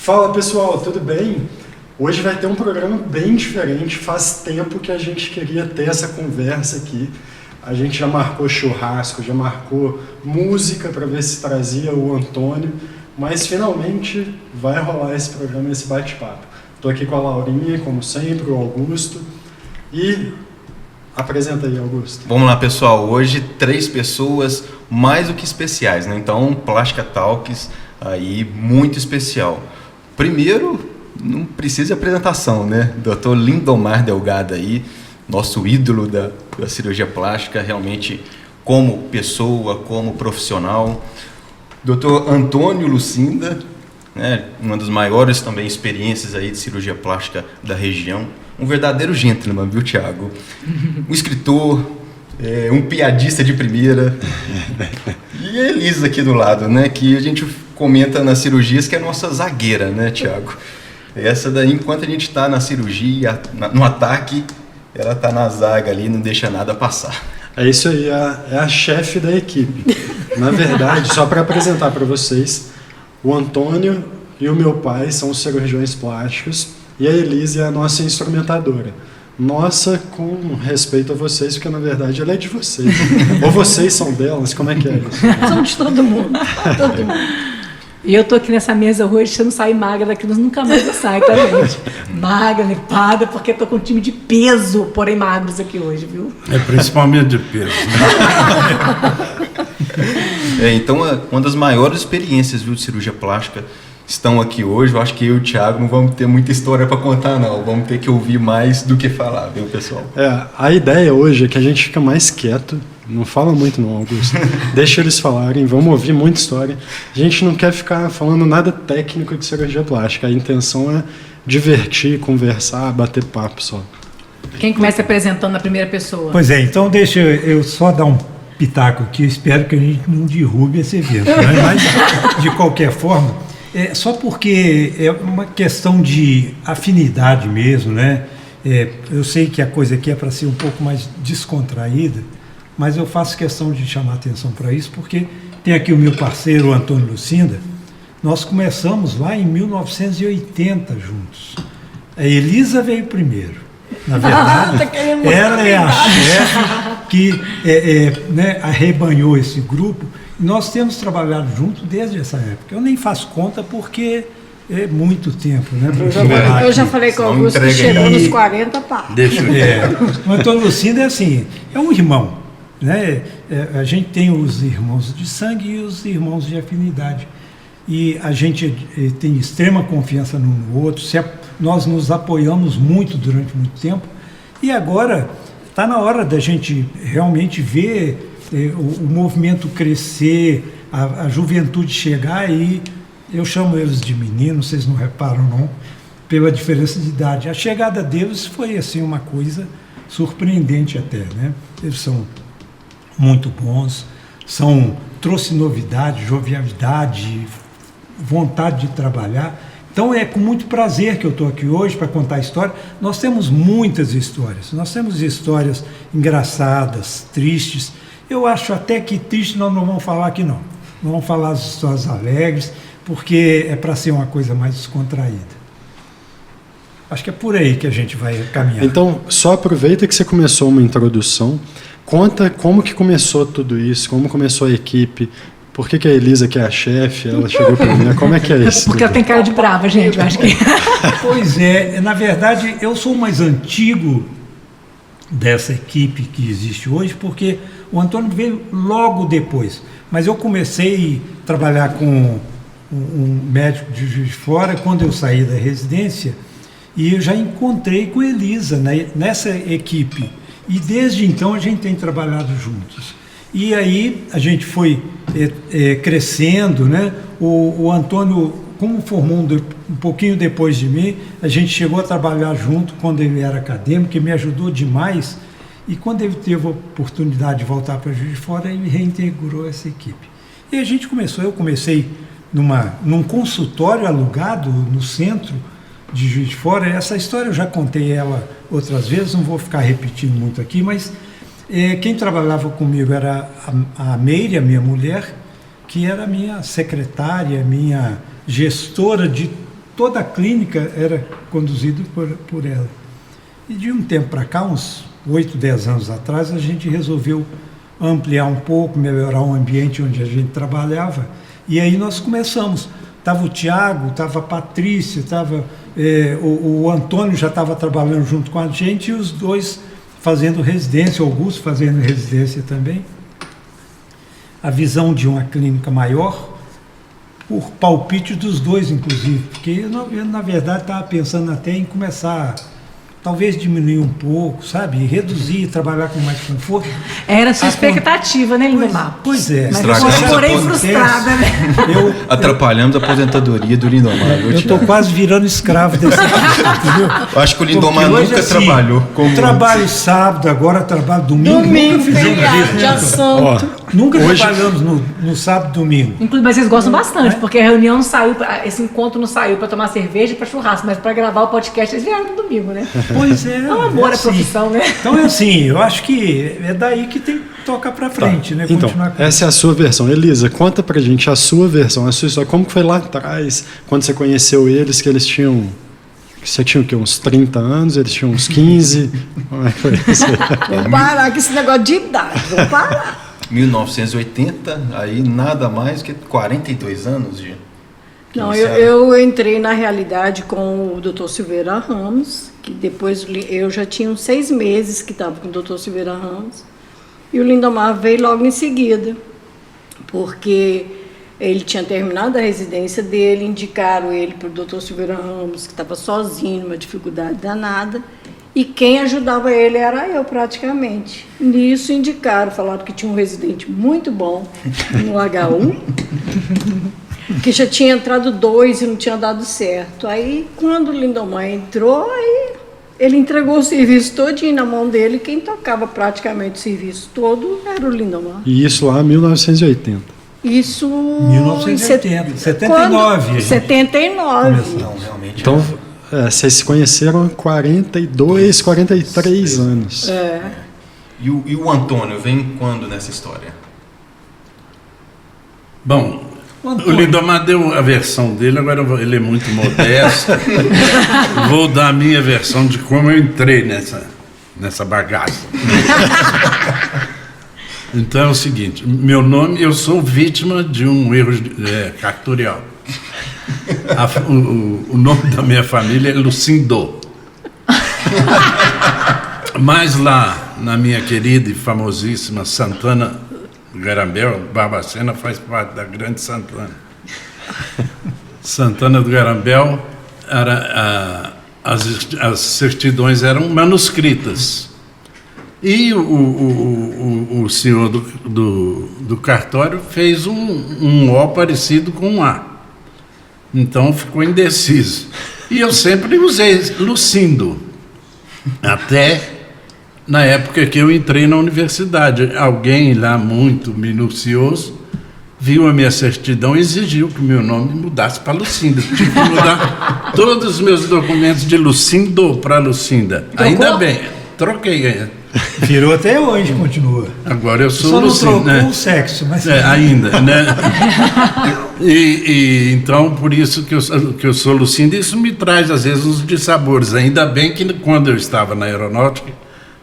Fala pessoal, tudo bem? Hoje vai ter um programa bem diferente, faz tempo que a gente queria ter essa conversa aqui. A gente já marcou churrasco, já marcou música para ver se trazia o Antônio, mas finalmente vai rolar esse programa, esse bate-papo. Estou aqui com a Laurinha, como sempre, o Augusto, e apresenta aí, Augusto. Vamos lá, pessoal, hoje 3 pessoas mais do que especiais, né? Então, Plástica Talks aí muito especial. Primeiro, não precisa de apresentação, né? Dr. Lindomar Delgado aí, nosso ídolo da cirurgia plástica, realmente como pessoa, como profissional. Dr. Antônio Lucinda, né? Uma das maiores também experiências aí de cirurgia plástica da região. Um verdadeiro gentleman, viu, Thiago? Um escritor, um piadista de primeira. E a Elisa aqui do lado, né? Que a gente comenta nas cirurgias que é a nossa zagueira, né, Thiago? Essa daí, enquanto a gente está na cirurgia, no ataque, ela está na zaga ali, não deixa nada passar. É isso aí, é a chefe da equipe. Na verdade, só para apresentar para vocês, o Antônio e o meu pai são os cirurgiões plásticos e a Elisa é a nossa instrumentadora. Nossa, com respeito a vocês, porque na verdade ela é de vocês. Ou vocês são delas, como é que é isso? Somos de todo mundo, todo mundo. E eu tô aqui nessa mesa hoje, se eu não sair magra daqui, nunca mais eu saio, tá, gente? Magra, limpada, porque eu tô com um time de peso, porém magros aqui hoje, viu? É principalmente de peso. Então, uma das maiores experiências, viu, de cirurgia plástica estão aqui hoje. Eu acho que eu e o Thiago não vamos ter muita história para contar, não. Vamos ter que ouvir mais do que falar, viu, pessoal? A ideia hoje é que a gente fica mais quieto. Não fala muito não, Augusto. Deixa eles falarem, vamos ouvir muita história. A gente não quer ficar falando nada técnico de cirurgia plástica. A intenção é divertir, conversar, bater papo só. Quem começa apresentando na primeira pessoa? Pois é, então deixa eu só dar um pitaco aqui. Eu espero que a gente não derrube esse evento, né? Mas, de qualquer forma, só porque é uma questão de afinidade mesmo, né? Eu sei que a coisa aqui é para ser um pouco mais descontraída, mas eu faço questão de chamar atenção para isso, porque tem aqui o meu parceiro, o Antônio Lucinda. Nós começamos lá em 1980 juntos. A Elisa veio primeiro. Na verdade, ela é a chefe que né, arrebanhou esse grupo. E nós temos trabalhado juntos desde essa época. Eu nem faço conta porque é muito tempo, né? Eu já falei com o Augusto que chegou nos 40, pá. Deixa eu O Antônio Lucinda é assim, é um irmão. Né? A gente tem os irmãos de sangue e os irmãos de afinidade. E a gente tem extrema confiança no outro, nós nos apoiamos muito durante muito tempo. E agora está na hora da gente realmente ver o movimento crescer, a juventude chegar, e eu chamo eles de meninos, vocês não reparam não, pela diferença de idade. A chegada deles foi assim uma coisa surpreendente até, né? Eles são muito bons, trouxe novidade, jovialidade, vontade de trabalhar. Então é com muito prazer que eu estou aqui hoje para contar a história. Nós temos muitas histórias, nós temos histórias engraçadas, tristes. Eu acho até que triste nós não vamos falar aqui não. Não vamos falar as histórias alegres, porque é para ser uma coisa mais descontraída. Acho que é por aí que a gente vai caminhar. Então, só aproveita que você começou uma introdução. Conta como que começou tudo isso, como começou a equipe, por que a Elisa, que é a chefe, ela chegou primeiro, como é que é isso? Porque ela tem cara de brava, gente, eu acho que... Pois é, na verdade, eu sou o mais antigo dessa equipe que existe hoje, porque o Antônio veio logo depois. Mas eu comecei a trabalhar com um médico de Juiz de Fora quando eu saí da residência, e eu já encontrei com a Elisa nessa equipe. E desde então a gente tem trabalhado juntos. E aí a gente foi crescendo, né? O Antônio, como formou um pouquinho depois de mim, a gente chegou a trabalhar junto quando ele era acadêmico, que me ajudou demais. E quando ele teve a oportunidade de voltar para Juiz de Fora, ele reintegrou essa equipe. E a gente eu comecei num consultório alugado no centro de Juiz de Fora. Essa história eu já contei ela outras vezes, não vou ficar repetindo muito aqui, mas quem trabalhava comigo era a Meire, a minha mulher, que era minha secretária, minha gestora de toda a clínica era conduzida por ela. E de um tempo para cá, uns 8, 10 anos atrás, a gente resolveu ampliar um pouco, melhorar o ambiente onde a gente trabalhava. E aí nós começamos. Estava o Tiago, estava a Patrícia, estava, o Antônio já estava trabalhando junto com a gente, e os dois fazendo residência, o Augusto fazendo residência também. A visão de uma clínica maior, por palpite dos dois, inclusive, porque eu na verdade, estava pensando até em começar, talvez diminuir um pouco, sabe? Reduzir, trabalhar com mais conforto. Era a sua expectativa, né, Lindomar? Pois é. Mas Estragamos eu porém a frustrada, né? Atrapalhamos a aposentadoria do Lindomar. Eu estou quase virando escravo desse entendeu? Eu acho que o Lindomar Porque hoje, nunca assim, trabalhou como... Trabalho sábado, agora trabalho domingo. Domingo, Nunca fizemos feriado, isso, dia né? santo. Nunca Hoje- trabalhamos no sábado e domingo. Inclusive, mas vocês gostam bastante, porque a reunião não saiu, esse encontro não saiu para tomar cerveja e para churrasco, mas para gravar o podcast eles vieram no domingo, né? Pois é. É um amor à assim. profissão, né? Então é assim, eu acho que é daí que tem que tocar pra frente, né? Então, Continuar com essa é a sua versão. Elisa, conta pra gente a sua versão, a sua história. Como que foi lá atrás, quando você conheceu eles, que eles tinham... Você tinha o quê? Uns 30 anos, eles tinham uns 15? Como é que foi isso? Vamos parar com esse negócio de idade, vamos parar. 1980, aí nada mais que 42 anos de... Não, iniciaram. eu entrei na realidade com o Dr. Silveira Ramos, que depois eu já tinha uns 6 meses que estava com o Dr. Silveira Ramos, e o Lindomar veio logo em seguida, porque ele tinha terminado a residência dele, indicaram ele para o Dr. Silveira Ramos, que estava sozinho, numa dificuldade danada, e quem ajudava ele era eu, praticamente. Nisso indicaram, falaram que tinha um residente muito bom no HU, que já tinha entrado 2 e não tinha dado certo. Aí, quando o Lindomar entrou, aí ele entregou o serviço todinho na mão dele. Quem tocava praticamente o serviço todo era o Lindomar. E isso lá em 1980. Isso... 1980, em 79. Quando? 79. Não, realmente... Então, vocês se conheceram há 42, 43 anos. E o Antônio vem quando nessa história? Bom, o Lindomar deu a versão dele, agora ele é muito modesto. Vou dar a minha versão de como eu entrei nessa bagaça. Então é o seguinte, meu nome, eu sou vítima de um erro cartorial. O nome da minha família é Lucindo. Mas lá, na minha querida e famosíssima Santana do Garambel, Barbacena faz parte da Grande Santana. Santana do Garambel, as certidões eram manuscritas. E o senhor do cartório fez um O parecido com um A. Então ficou indeciso. E eu sempre usei Lucindo. Até na época que eu entrei na universidade. Alguém lá muito minucioso viu a minha certidão e exigiu que o meu nome mudasse para Lucinda. Tive que mudar todos os meus documentos de Lucindo para Lucinda. Ainda bem, troquei. Virou até hoje, continua. Agora eu sou Só não Lucindo, trocou né? o sexo, mas... Ainda, né? E então, por isso que eu sou Lucindo, isso me traz, às vezes, uns dissabores. Ainda bem que quando eu estava na aeronáutica,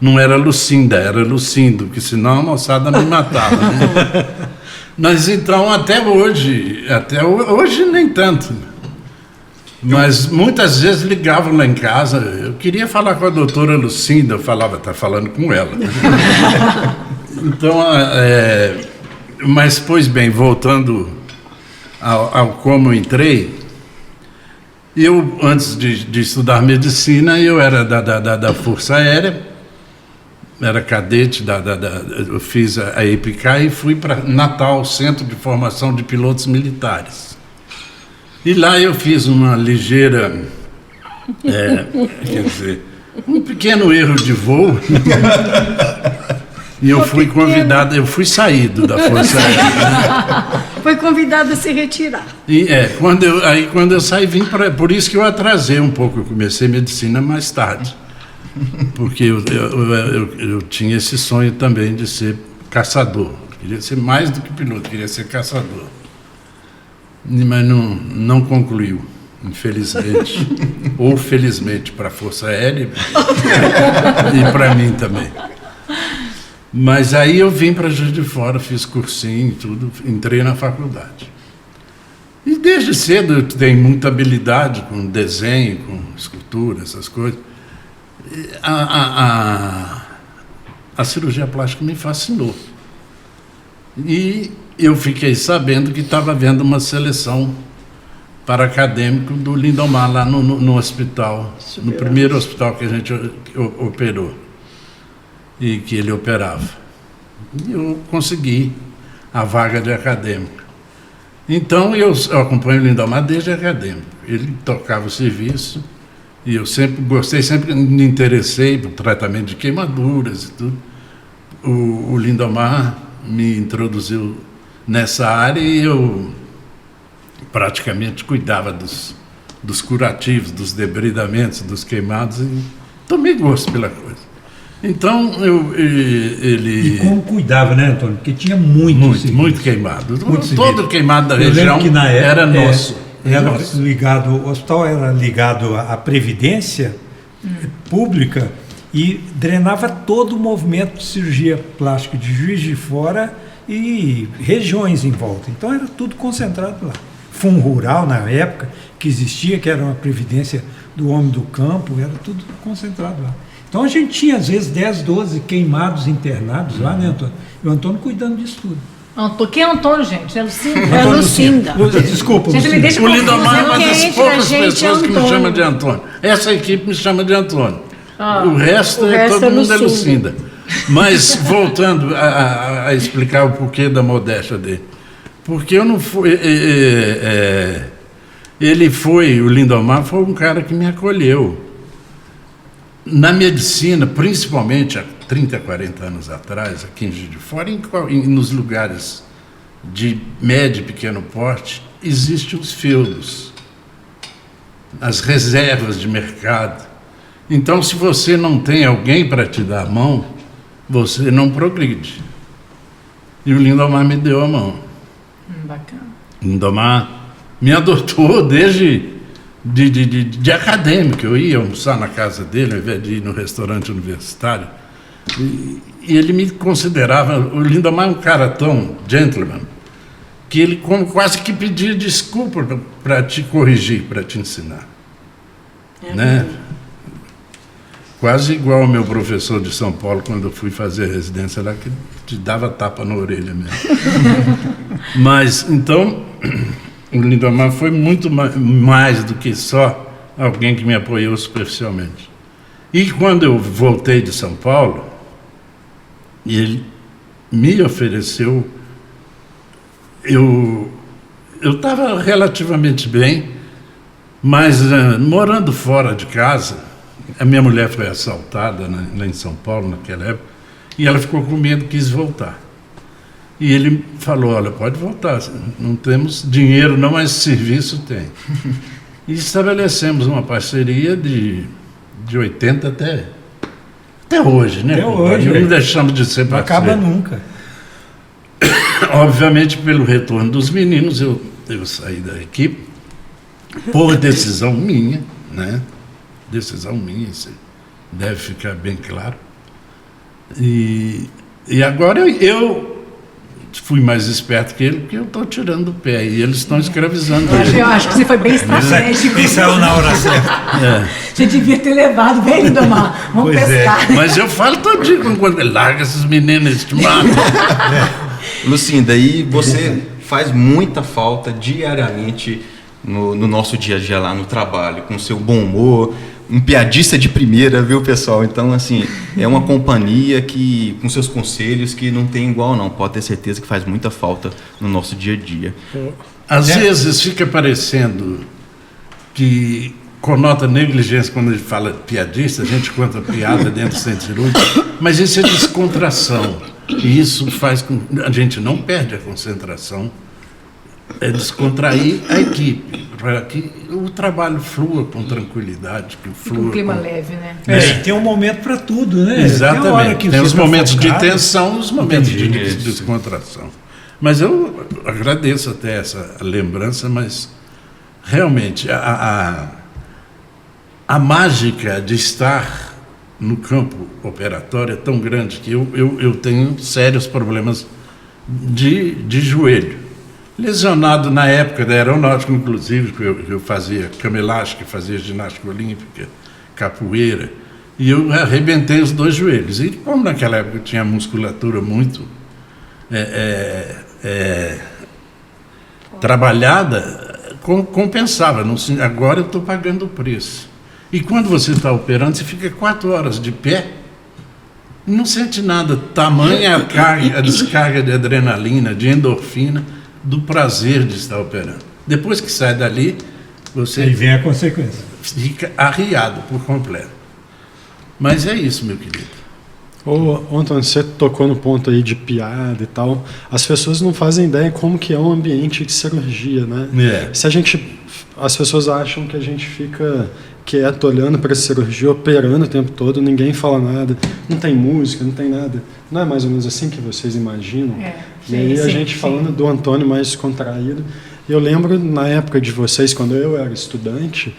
não era Lucinda, era Lucindo, que senão a moçada me matava, né? Mas então, até hoje nem tanto. Mas muitas vezes ligavam lá em casa, eu queria falar com a doutora Lucinda, eu falava, tá falando com ela. Então, mas pois bem, voltando ao como eu entrei, eu antes de estudar medicina, eu era da Força Aérea, era cadete, eu fiz a EPICA e fui para Natal, Centro de Formação de Pilotos Militares. E lá eu fiz uma ligeira, quer dizer, um pequeno erro de voo. E eu fui convidado, eu fui saído da Força Aérea. Foi convidado a se retirar. E quando eu saí, vim por isso que eu atrasei um pouco, eu comecei medicina mais tarde. Porque eu tinha esse sonho também de ser caçador. Queria ser mais do que piloto, queria ser caçador. Mas não concluiu. infelizmente, ou felizmente para a Força Aérea e para mim também. Mas aí eu vim para Juiz de Fora, fiz cursinho e tudo, entrei na faculdade. E desde cedo eu tenho muita habilidade com desenho, com escultura, essas coisas. A cirurgia plástica me fascinou. E eu fiquei sabendo que estava havendo uma seleção para acadêmico do Lindomar lá no hospital, no primeiro hospital que a gente operou e que ele operava. E eu consegui a vaga de acadêmico. Então eu acompanho o Lindomar desde acadêmico. Ele tocava o serviço e eu sempre gostei, sempre me interessei por tratamento de queimaduras e tudo. O Lindomar me introduziu nessa área e eu praticamente cuidava dos curativos, dos debridamentos, dos queimados e tomei gosto pela coisa. Então ele... E como cuidava, né, Antônio? Porque tinha muito queimado. Muito todo queimado da eu região que na época, era nosso. O hospital era ligado à Previdência Pública e drenava todo o movimento de cirurgia plástica de Juiz de Fora e regiões em volta. Então era tudo concentrado lá. Fundo Rural, na época, que existia, que era uma previdência do homem do campo, era tudo concentrado lá. Então a gente tinha, às vezes, 10, 12 queimados internados lá, né, Antônio? E o Antônio cuidando disso tudo. Quem é Antônio, gente? É Lucinda? É Lucinda. Desculpa, Gente, me Lucinda. deixa O Lindomar é uma Porque das entre poucas a gente pessoas é que me Antônio. chama de Antônio. Essa equipe me chama de Antônio. O resto todo é mundo é Lucinda. Lucinda. Mas voltando a explicar o porquê da modéstia dele. Porque eu não fui... o Lindomar foi um cara que me acolheu. Na medicina, principalmente há 30, 40 anos atrás, aqui em Juiz de Fora, nos lugares de médio e pequeno porte, existem os feudos, as reservas de mercado. Então, se você não tem alguém para te dar a mão, você não progride. E o Lindomar me deu a mão. Bacana. O Lindomar me adotou desde de acadêmico. Eu ia almoçar na casa dele, ao invés de ir no restaurante universitário. E ele me considerava... O Lindomar é um cara tão gentleman que ele quase que pedia desculpa para te corrigir, para te ensinar. Né? Quase igual ao meu professor de São Paulo, quando eu fui fazer residência lá, que te dava tapa na orelha mesmo. Mas, então... O Lindomar foi muito mais do que só alguém que me apoiou superficialmente. E quando eu voltei de São Paulo, ele me ofereceu... Eu estava relativamente bem, mas morando fora de casa, a minha mulher foi assaltada lá em São Paulo naquela época, e ela ficou com medo, quis voltar. E ele falou, olha, pode voltar, não temos dinheiro não, mas serviço tem. E estabelecemos uma parceria de 80 até hoje, né? Até hoje. Não deixamos de ser Não parceiro. acaba nunca. Obviamente, pelo retorno dos meninos, eu saí da equipe por decisão minha, né? Decisão minha, isso deve ficar bem claro. E agora eu fui mais esperto que ele, porque eu estou tirando o pé e eles estão escravizando ele. Eu acho que você foi bem estratégico. Quem saiu na hora certa. Você devia ter levado, vem, Lindomar, vamos Pois é. pescar. Mas eu falo todinho quando ele larga esses meninos, eles te matam. Lucinda, e você faz muita falta diariamente no nosso dia a dia lá no trabalho, com seu bom humor, um piadista de primeira, viu, pessoal? Então, assim, é uma companhia que, com seus conselhos, que não tem igual, não. Pode ter certeza que faz muita falta no nosso dia a dia. Às vezes fica parecendo que conota negligência quando a gente fala piadista, a gente conta piada dentro do centro cirúrgico, mas isso é descontração. E isso faz com que a gente não perde a concentração, é descontrair a equipe, para que o trabalho flua com tranquilidade, que Fica um clima leve, né? Tem um momento para tudo, né? Exatamente. Tem, hora que Tem você os tá momentos de focado. tensão, os momentos de Entendi. descontração. Mas eu agradeço até essa lembrança, mas realmente, a mágica de estar no campo operatório é tão grande que eu tenho sérios problemas de joelho. Lesionado na época da aeronáutica, inclusive, que eu fazia cama elástica, fazia ginástica olímpica, capoeira, e eu arrebentei os 2 joelhos. E como naquela época eu tinha a musculatura muito trabalhada, compensava. Agora eu estou pagando o preço. E quando você está operando, você fica 4 horas de pé, não sente nada. Tamanha a descarga de adrenalina, de endorfina, do prazer de estar operando. Depois que sai dali, você Aí vem a consequência. fica arriado por completo. Mas é isso, meu querido. Ô, Antônio, você tocou no ponto aí de piada e tal. As pessoas não fazem ideia como que é um ambiente de cirurgia, né? As pessoas acham que a gente fica quieto olhando para a cirurgia, operando o tempo todo, ninguém fala nada, não tem música, não tem nada. Não é mais ou menos assim que vocês imaginam? E aí a gente falando do Antônio mais contraído. Eu lembro na época de vocês, quando eu era estudante,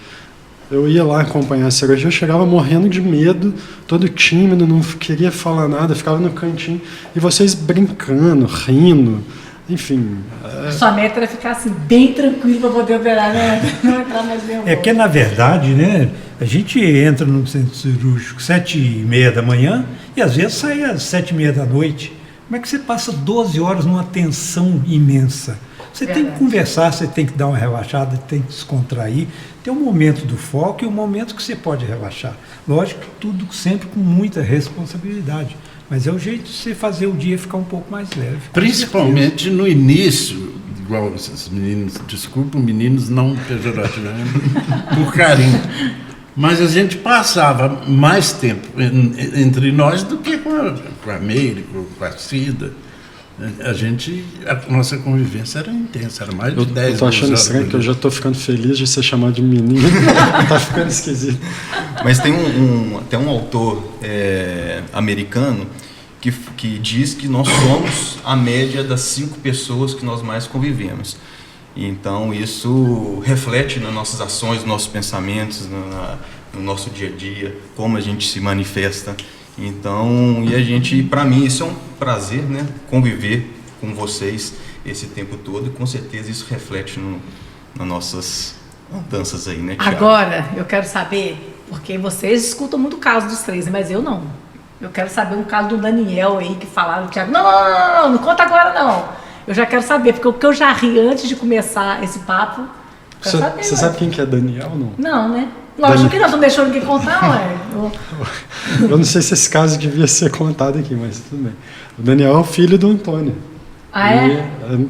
eu ia lá acompanhar a cirurgia, eu chegava morrendo de medo, todo tímido, não queria falar nada, ficava no cantinho, e vocês brincando, rindo, enfim. Sua meta era ficar assim, bem tranquilo para poder operar, né? Não entrar mais nervoso. É que, na verdade, né, a gente entra no centro cirúrgico 7h30 da manhã e às vezes sai às 7h30 da noite. Como é que você passa 12 horas numa tensão imensa? Você tem que conversar, você tem que dar uma relaxada, tem que descontrair. Tem um momento do foco e um momento que você pode relaxar. Lógico que tudo sempre com muita responsabilidade. Mas é o jeito de você fazer o dia ficar um pouco mais leve. Principalmente no início, igual esses meninos, desculpa, meninos não pejorativamente, por carinho. Mas a gente passava mais tempo entre nós do que com a Meire, com a Cida. A nossa convivência era intensa, era mais de 10 Eu tô achando estranho que eu já tô ficando feliz de ser chamado de menino. Tá ficando esquisito. Mas tem tem um autor americano que diz que nós somos a média das 5 pessoas que nós mais convivemos. Então isso reflete nas nossas ações, nos nossos pensamentos, no nosso dia a dia, como a gente se manifesta. Então, e a gente, para mim, isso é um prazer, né? Conviver com vocês esse tempo todo, e com certeza isso reflete nas nossas andanças aí, né, Thiago? Agora, eu quero saber, porque vocês escutam muito o caso dos 3, mas eu não. Eu quero saber um caso do Daniel aí, que falaram, Thiago, não conta agora não. Eu já quero saber, porque o que eu já ri antes de começar esse papo, Você sabe quem que é Daniel, não? Não, né? Lógico que não, não deixou ninguém contar, ué. Eu não sei se esse caso devia ser contado aqui, mas tudo bem. O Daniel é o filho do Antônio. Ah, é? E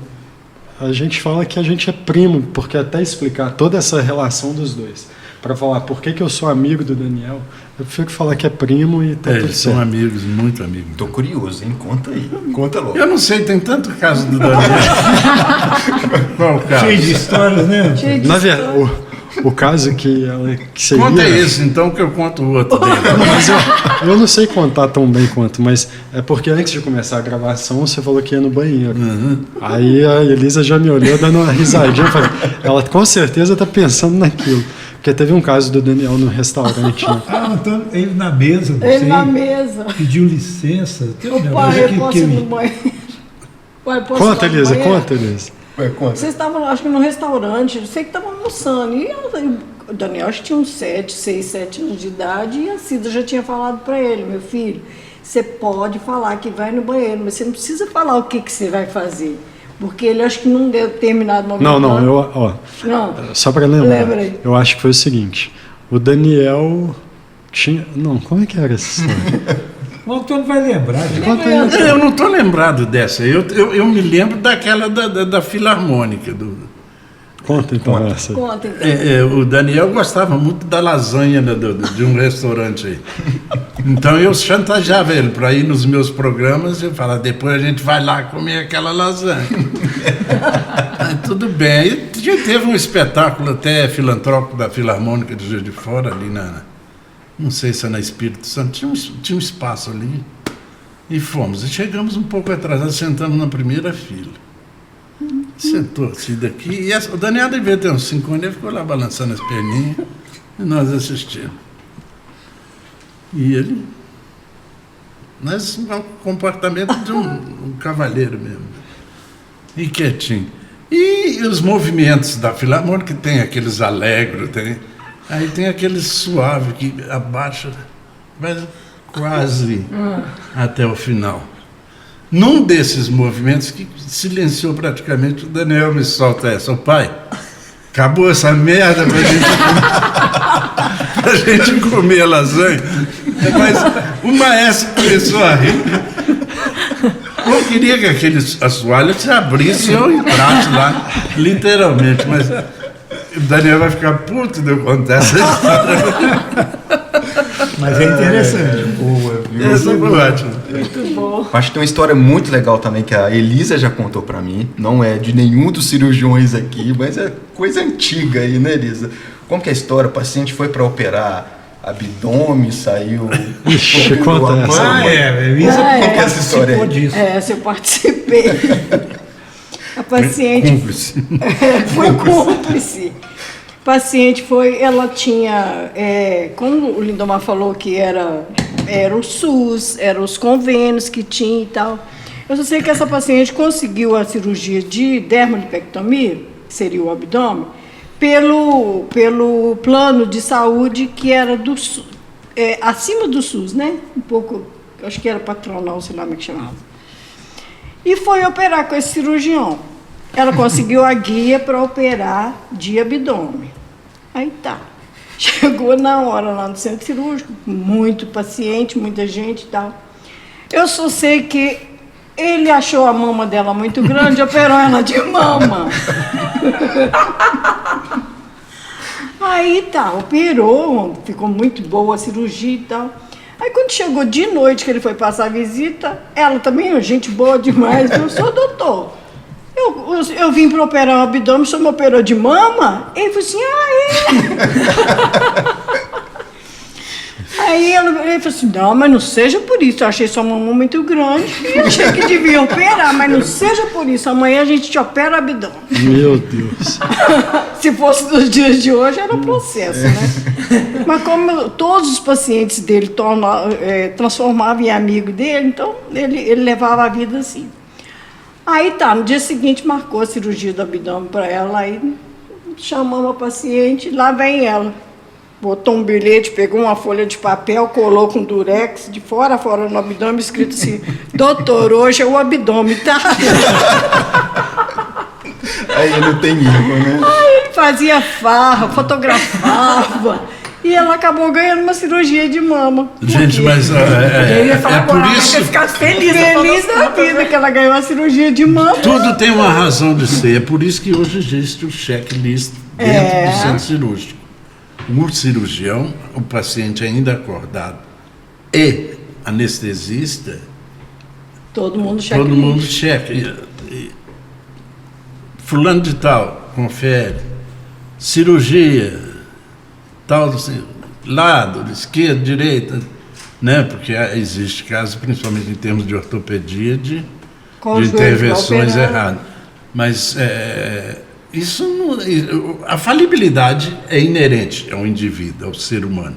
a gente fala que a gente é primo, porque até explicar toda essa relação dos dois, para falar por que eu sou amigo do Daniel, eu prefiro falar que é primo e tá tudo Eles certo. são amigos, muito amigos. Tô curioso, hein? Conta aí. Conta logo. Eu não sei, tem tanto caso do Daniel. Qual o caso? Cheio de histórias, né? Na verdade, o caso que seria... Conta esse, então, que eu conto o outro dele. Mas eu não sei contar tão bem quanto, mas é porque antes de começar a gravação você falou que ia no banheiro. Aí a Elisa já me olhou dando uma risadinha. Falei, ela com certeza está pensando naquilo. Porque teve um caso do Daniel no restaurante. Né? Então, ele na mesa, não Ele sei, na mesa. pediu licença. Tem um Ô, negócio pai, eu que posso ir no me- banheiro? Pai, posso ir Conta, lá no Elisa, banheiro? conta, Elisa. Vocês estavam, acho que no restaurante, eu sei que estavam almoçando. E o Daniel acho que tinha uns 6, 7 anos de idade, e a Cida já tinha falado para ele, meu filho, você pode falar que vai no banheiro, mas você não precisa falar o que você vai fazer. Porque ele acho que num determinado momento. Não, só para lembrar, Lembra aí. eu acho que foi o seguinte, o Daniel tinha... Não, como é que era essa história? O Antônio vai lembrar. gente. Conta aí. Eu não estou lembrado dessa. Eu me lembro daquela da Filarmônica. Conta então essa aí. Conta, então. O Daniel gostava muito da lasanha de um restaurante aí. Então eu chantageava ele para ir nos meus programas e falar, depois a gente vai lá comer aquela lasanha. Aí, tudo bem. E teve um espetáculo até filantrópico da Filarmônica de Juiz de Fora, ali não sei se é na Espírito Santo, tinha um espaço ali. E fomos. E chegamos um pouco atrasados, sentamos na primeira fila. sentou assim daqui, e o Daniel devia ter uns 5 anos, ele ficou lá balançando as perninhas, e nós assistimos. E ele... Mas é um comportamento de um cavalheiro mesmo. E quietinho. E os movimentos da Filarmônica, tem aqueles alegres, aí tem aqueles suave que abaixa, mas quase até o final. Num desses movimentos que silenciou praticamente, o Daniel me solta essa: "Ô pai, acabou essa merda pra gente comer a lasanha." Mas o maestro começou a rir. Eu queria que aqueles assoalhos se abrissem e eu entrasse lá, literalmente, mas o Daniel vai ficar puto de eu contar essa história. Mas é interessante. Boa, viu? Essa foi ótima. Muito bom. Acho que tem uma história muito legal também que a Elisa já contou pra mim. Não é de nenhum dos cirurgiões aqui, mas é coisa antiga aí, né, Elisa? Como que é a história? O paciente foi para operar abdômen, saiu... Ixi, conta essa. Elisa Ah, é. Como que é essa história aí? disso. Essa eu participei. A paciente Cúmplice. foi cúmplice. A paciente foi, ela tinha, como o Lindomar falou que era o SUS, eram os convênios que tinha e tal. Eu só sei que essa paciente conseguiu a cirurgia de dermolipectomia, que seria o abdômen, pelo plano de saúde que era acima do SUS, né? Um pouco, acho que era patronal, sei lá como é que chamava. E foi operar com esse cirurgião. Ela conseguiu a guia para operar de abdômen. Aí tá. Chegou na hora lá no centro cirúrgico, muito paciente, muita gente e tal. Eu só sei que ele achou a mama dela muito grande e operou ela de mama. Aí tá, operou, ficou muito boa a cirurgia e tal. Aí quando chegou de noite que ele foi passar a visita, ela também, gente boa demais, eu sou doutor. Eu vim para operar o abdômen, o senhor me operou de mama? Ele falou assim, Aí ele falou assim, não, mas não seja por isso, eu achei sua mama muito grande e achei que devia operar, mas não seja por isso, amanhã a gente te opera o abdômen. Meu Deus. Se fosse nos dias de hoje, era um processo, né? Mas como todos os pacientes dele transformavam em amigo dele, então ele levava a vida assim. Aí tá, no dia seguinte marcou a cirurgia do abdômen para ela, aí chamamos a paciente, lá vem ela. Botou um bilhete, pegou uma folha de papel, colou com durex, de fora a fora no abdômen, escrito assim, doutor, hoje é o abdômen, tá? Aí não tem erro, né? Aí ele fazia farra, fotografava, e ela acabou ganhando uma cirurgia de mama. Gente, mas Eu ia falar é por agora, isso... eu ficar feliz. Feliz da vida que ela ganhou a cirurgia de mama. Tudo tem uma razão de ser. É por isso que hoje existe o checklist dentro do centro cirúrgico. O cirurgião, o paciente ainda acordado e anestesista, Todo mundo checa. todo mundo checa. Fulano de tal, confere. Cirurgia, tal, assim, lado, esquerda, direita, né? Porque existe casos, principalmente em termos de ortopedia, de intervenções erradas. Mas isso a falibilidade é inerente ao indivíduo, ao ser humano.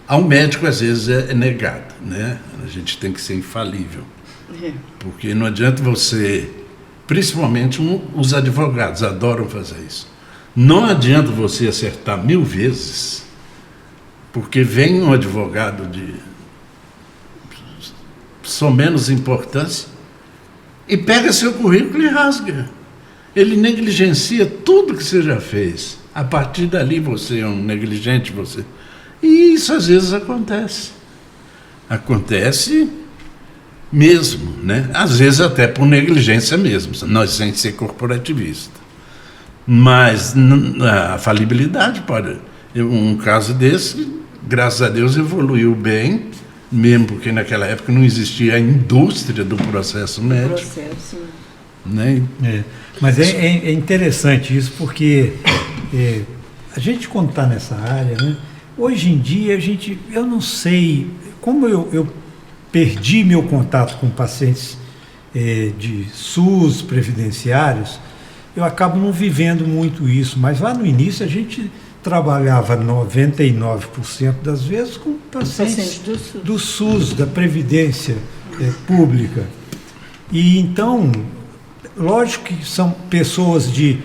Ao médico, às vezes, é negado, né? A gente tem que ser infalível. Porque não adianta você, principalmente os advogados adoram fazer isso. Não adianta você acertar 1000 vezes, porque vem um advogado de só menos importância e pega seu currículo e rasga. Ele negligencia tudo que você já fez. A partir dali você é um negligente, você. E isso às vezes acontece. Acontece mesmo, né? Às vezes até por negligência mesmo, nós sem ser corporativista. Mas a falibilidade pode. Um caso desse, graças a Deus, evoluiu bem, mesmo porque naquela época não existia a indústria do processo médico. Né? Mas é interessante isso, porque a gente, quando está nessa área, né, hoje em dia, eu não sei, como eu perdi meu contato com pacientes de SUS previdenciários, eu acabo não vivendo muito isso, mas lá no início a gente trabalhava 99% das vezes com pacientes do SUS, da Previdência Pública. E então, lógico que são pessoas de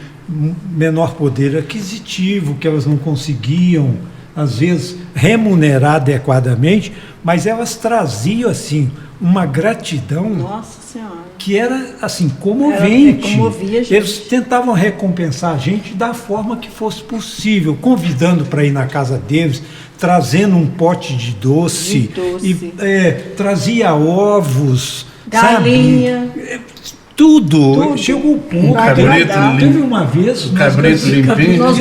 menor poder aquisitivo, que elas não conseguiam, às vezes, remunerar adequadamente, mas elas traziam, assim, uma gratidão. Nossa Senhora. Que era, assim, comovente. Comovia a gente. Eles tentavam recompensar a gente da forma que fosse possível, convidando para ir na casa deles, trazendo um pote de doce. E, trazia ovos, galinha. Sabe? Tudo. Chegou o ponto. Cabrito Teve uma vez. Cabrito limpinho. Nós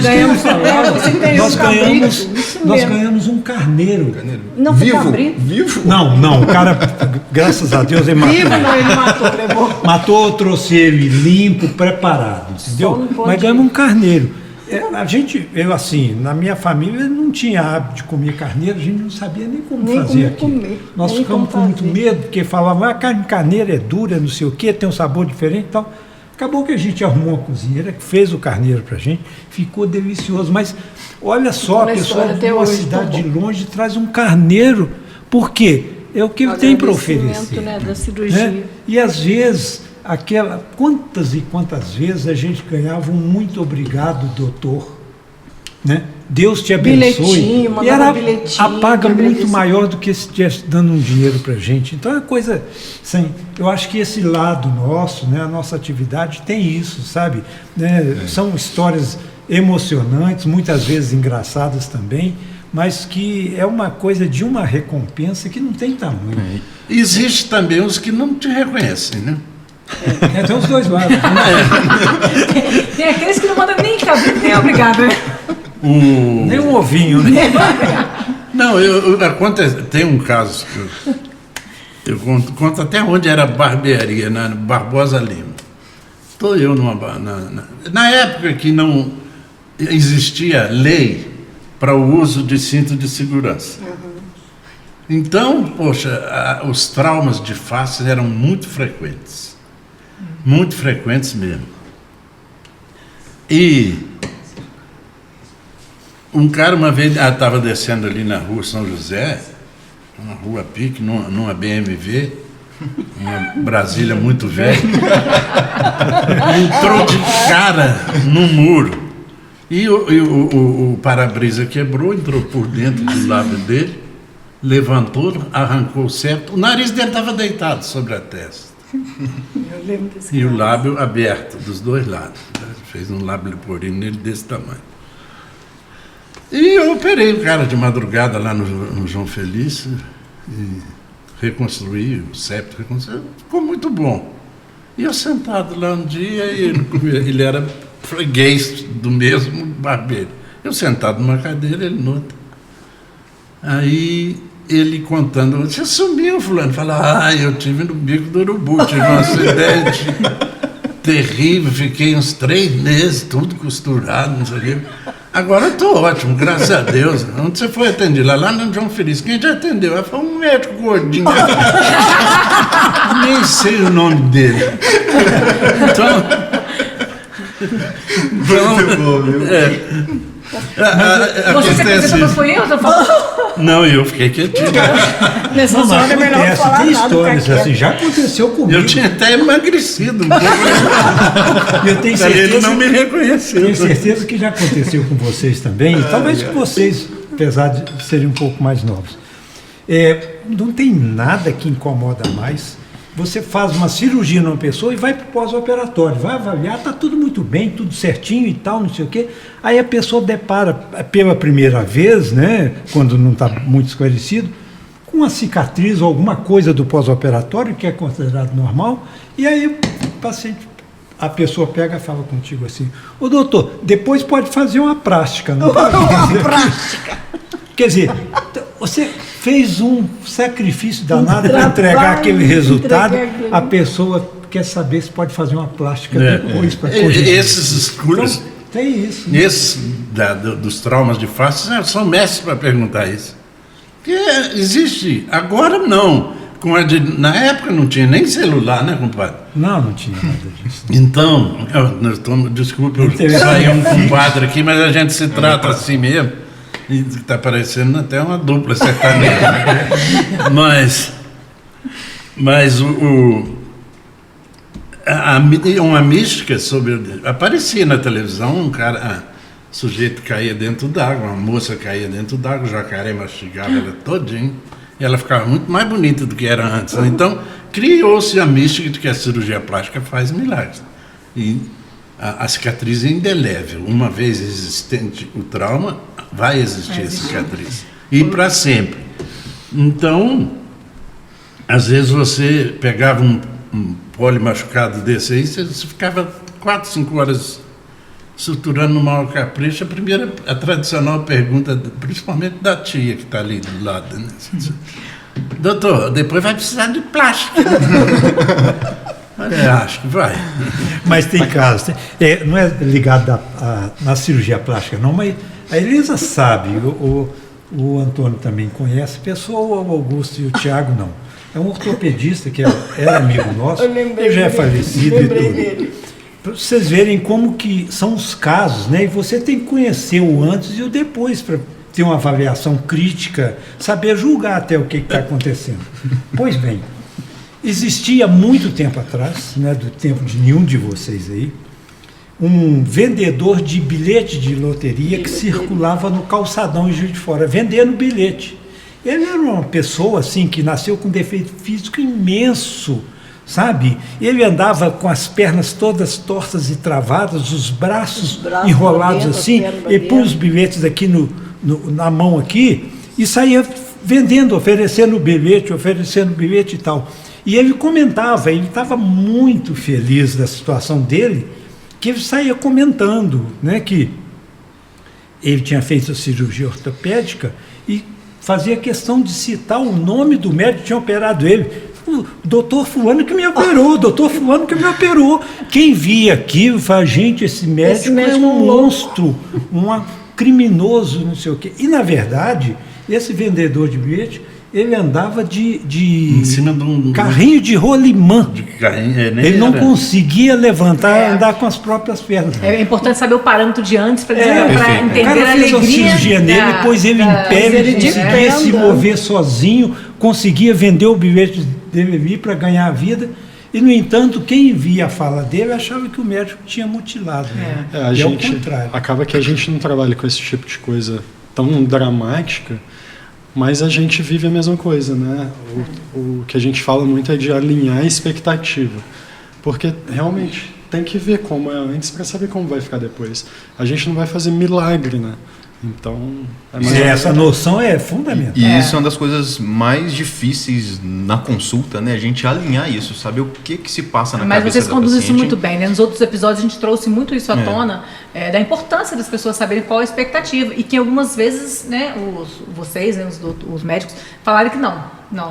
ganhamos um carneiro. Não, Vivo? Não, o cara, graças a Deus, ele matou. Vivo não, ele matou, levou. Matou, trouxe ele limpo, preparado, entendeu? Mas ganhamos um carneiro. Eu assim, na minha família não tinha hábito de comer carneiro, a gente não sabia nem como fazer aquilo. Nós ficamos com muito medo, porque falavam, a carne de carneiro é dura, não sei o quê, tem um sabor diferente e tal. Acabou que a gente arrumou uma cozinheira que fez o carneiro pra gente, ficou delicioso. Mas olha só, a pessoa de uma cidade de longe traz um carneiro, por quê? É o que ele tem para oferecer. Né, da cirurgia. Né? E às vezes, quantas e quantas vezes a gente ganhava um muito obrigado, doutor. Né? Deus te abençoe. E era a paga muito maior do que se estivesse dando um dinheiro para a gente. Então é uma coisa, assim, eu acho que esse lado nosso, né, a nossa atividade tem isso, sabe? Né? São histórias emocionantes, muitas vezes engraçadas também, mas que é uma coisa de uma recompensa que não tem tamanho. Existe também os que não te reconhecem, né? Tem os dois lados. Né? Tem aqueles que não mandam nem cabrito, nem obrigado, né? Nem um ovinho, né? Não, tem um caso que eu conto até onde era a barbearia, na Barbosa Lima. Estou eu na época que não existia lei para o uso de cinto de segurança. Então, poxa, os traumas de face eram muito frequentes mesmo. E um cara uma vez estava descendo ali na rua São José, uma rua Pique, numa BMW, uma Brasília muito velha, entrou de cara no muro. E o para-brisa quebrou, entrou por dentro do lábio dele, levantou, arrancou o septo, o nariz dele estava deitado sobre a testa. Eu lembro desse E o lábio aberto, dos dois lados. Fez um lábio leporino nele desse tamanho. E eu operei o cara de madrugada lá no João Felício e reconstruí o septo, ficou muito bom. E eu sentado lá um dia, e ele era freguês do mesmo barbeiro. Eu sentado numa cadeira, ele noutra. Aí ele contando, você sumiu, fulano. Fala, eu tive no bico do urubu, tive um acidente terrível, fiquei uns 3 meses, tudo costurado, não sei o quê. Agora eu estou ótimo, graças a Deus. Onde você foi atender? Lá no João Feliz. Quem te atendeu? Foi um médico gordinho. Nem sei o nome dele. Muito bom, viu? Você se apresentou, foi eu? Não, eu fiquei quietinho. Nessa hora é melhor não falar tem nada. histórias assim, já aconteceu comigo. Eu tinha até emagrecido um pouco. Eu tenho Ele certeza, não me reconheceu. tenho certeza que já aconteceu com vocês também, e talvez com vocês, apesar de serem um pouco mais novos. Não tem nada que incomoda mais. Você faz uma cirurgia numa pessoa e vai para o pós-operatório, vai avaliar, está tudo muito bem, tudo certinho e tal, não sei o quê. Aí a pessoa depara pela primeira vez, né, quando não está muito esclarecido, com uma cicatriz ou alguma coisa do pós-operatório, que é considerado normal, e aí o paciente, a pessoa pega e fala contigo assim, ô doutor, depois pode fazer uma plástica, não pode fazer? Plástica. Quer dizer, você fez um sacrifício danado para entregar aquele resultado, a pessoa quer saber se pode fazer uma plástica depois para corrigir. Esses escuros, Então, tem isso. esses dos traumas de face são mestres para perguntar isso. Porque existe, agora não. Na época não tinha nem celular, né, compadre? Não tinha nada disso. Então, desculpa, eu saí um compadre aqui, mas a gente se trata assim mesmo. E está parecendo até uma dupla sertaneja. Né? Mas uma mística sobre... Aparecia na televisão um cara... O sujeito caía dentro d'água, uma moça caía dentro d'água, o jacaré mastigava ela todinho. E ela ficava muito mais bonita do que era antes. Então, criou-se a mística de que a cirurgia plástica faz milagres. E a cicatriz é indelével. Uma vez existente o trauma, vai existir a cicatriz. E para sempre. Então, às vezes você pegava um pole machucado desse aí, você ficava 4, 5 horas suturando no maior capricho. A tradicional pergunta, principalmente da tia que está ali do lado, né? Doutor, depois vai precisar de plástica. Acho que vai. Mas tem casos, não é ligado na cirurgia plástica não, mas a Elisa sabe, o Antônio também conhece, pessoa, o Augusto e o Tiago não. É um ortopedista que era amigo nosso, ele já é falecido e tudo. Para vocês verem como que são os casos, né? E você tem que conhecer o antes e o depois para ter uma avaliação crítica, saber julgar até o que está acontecendo. Pois bem, existia muito tempo atrás, né, do tempo de nenhum de vocês aí, um vendedor de bilhete de loteria que circulava no calçadão em Juiz de Fora, vendendo bilhete. Ele era uma pessoa assim que nasceu com defeito físico imenso, sabe? Ele andava com as pernas todas tortas e travadas, os braços enrolados assim, e punha os bilhetes aqui na mão aqui e saía vendendo, oferecendo bilhete e tal. E ele comentava, ele estava muito feliz da situação dele, que ele saía comentando, né, que ele tinha feito a cirurgia ortopédica e fazia questão de citar o nome do médico que tinha operado ele. O doutor fulano que me operou, doutor fulano que me operou. Quem via aquilo fala, gente, esse médico é um monstro, um criminoso, não sei o quê. E, na verdade, esse vendedor de bilhete, ele andava em cima de um carrinho de rolimã. Ele não conseguia levantar, andar com as próprias pernas. É importante saber o parâmetro de antes para entender o cara a fez alegria. A cirurgia nele, pôs ele em pé, ele conseguia se mover sozinho, conseguia vender o bilhete dele ali para ganhar a vida. E, no entanto, quem via a fala dele achava que o médico tinha mutilado. Né? É o contrário. Acaba que a gente não trabalha com esse tipo de coisa tão dramática, mas a gente vive a mesma coisa, né? O que a gente fala muito é de alinhar a expectativa, porque realmente tem que ver como é antes para saber como vai ficar depois. A gente não vai fazer milagre, né? Então, essa noção é fundamental. E isso é uma das coisas mais difíceis na consulta, né? A gente alinhar isso, saber o que se passa na cabeça da paciente. Mas vocês conduzem isso muito bem, né? Nos outros episódios a gente trouxe muito isso à tona, da importância das pessoas saberem qual a expectativa. E que algumas vezes, né, vocês, né, os médicos, falaram que não,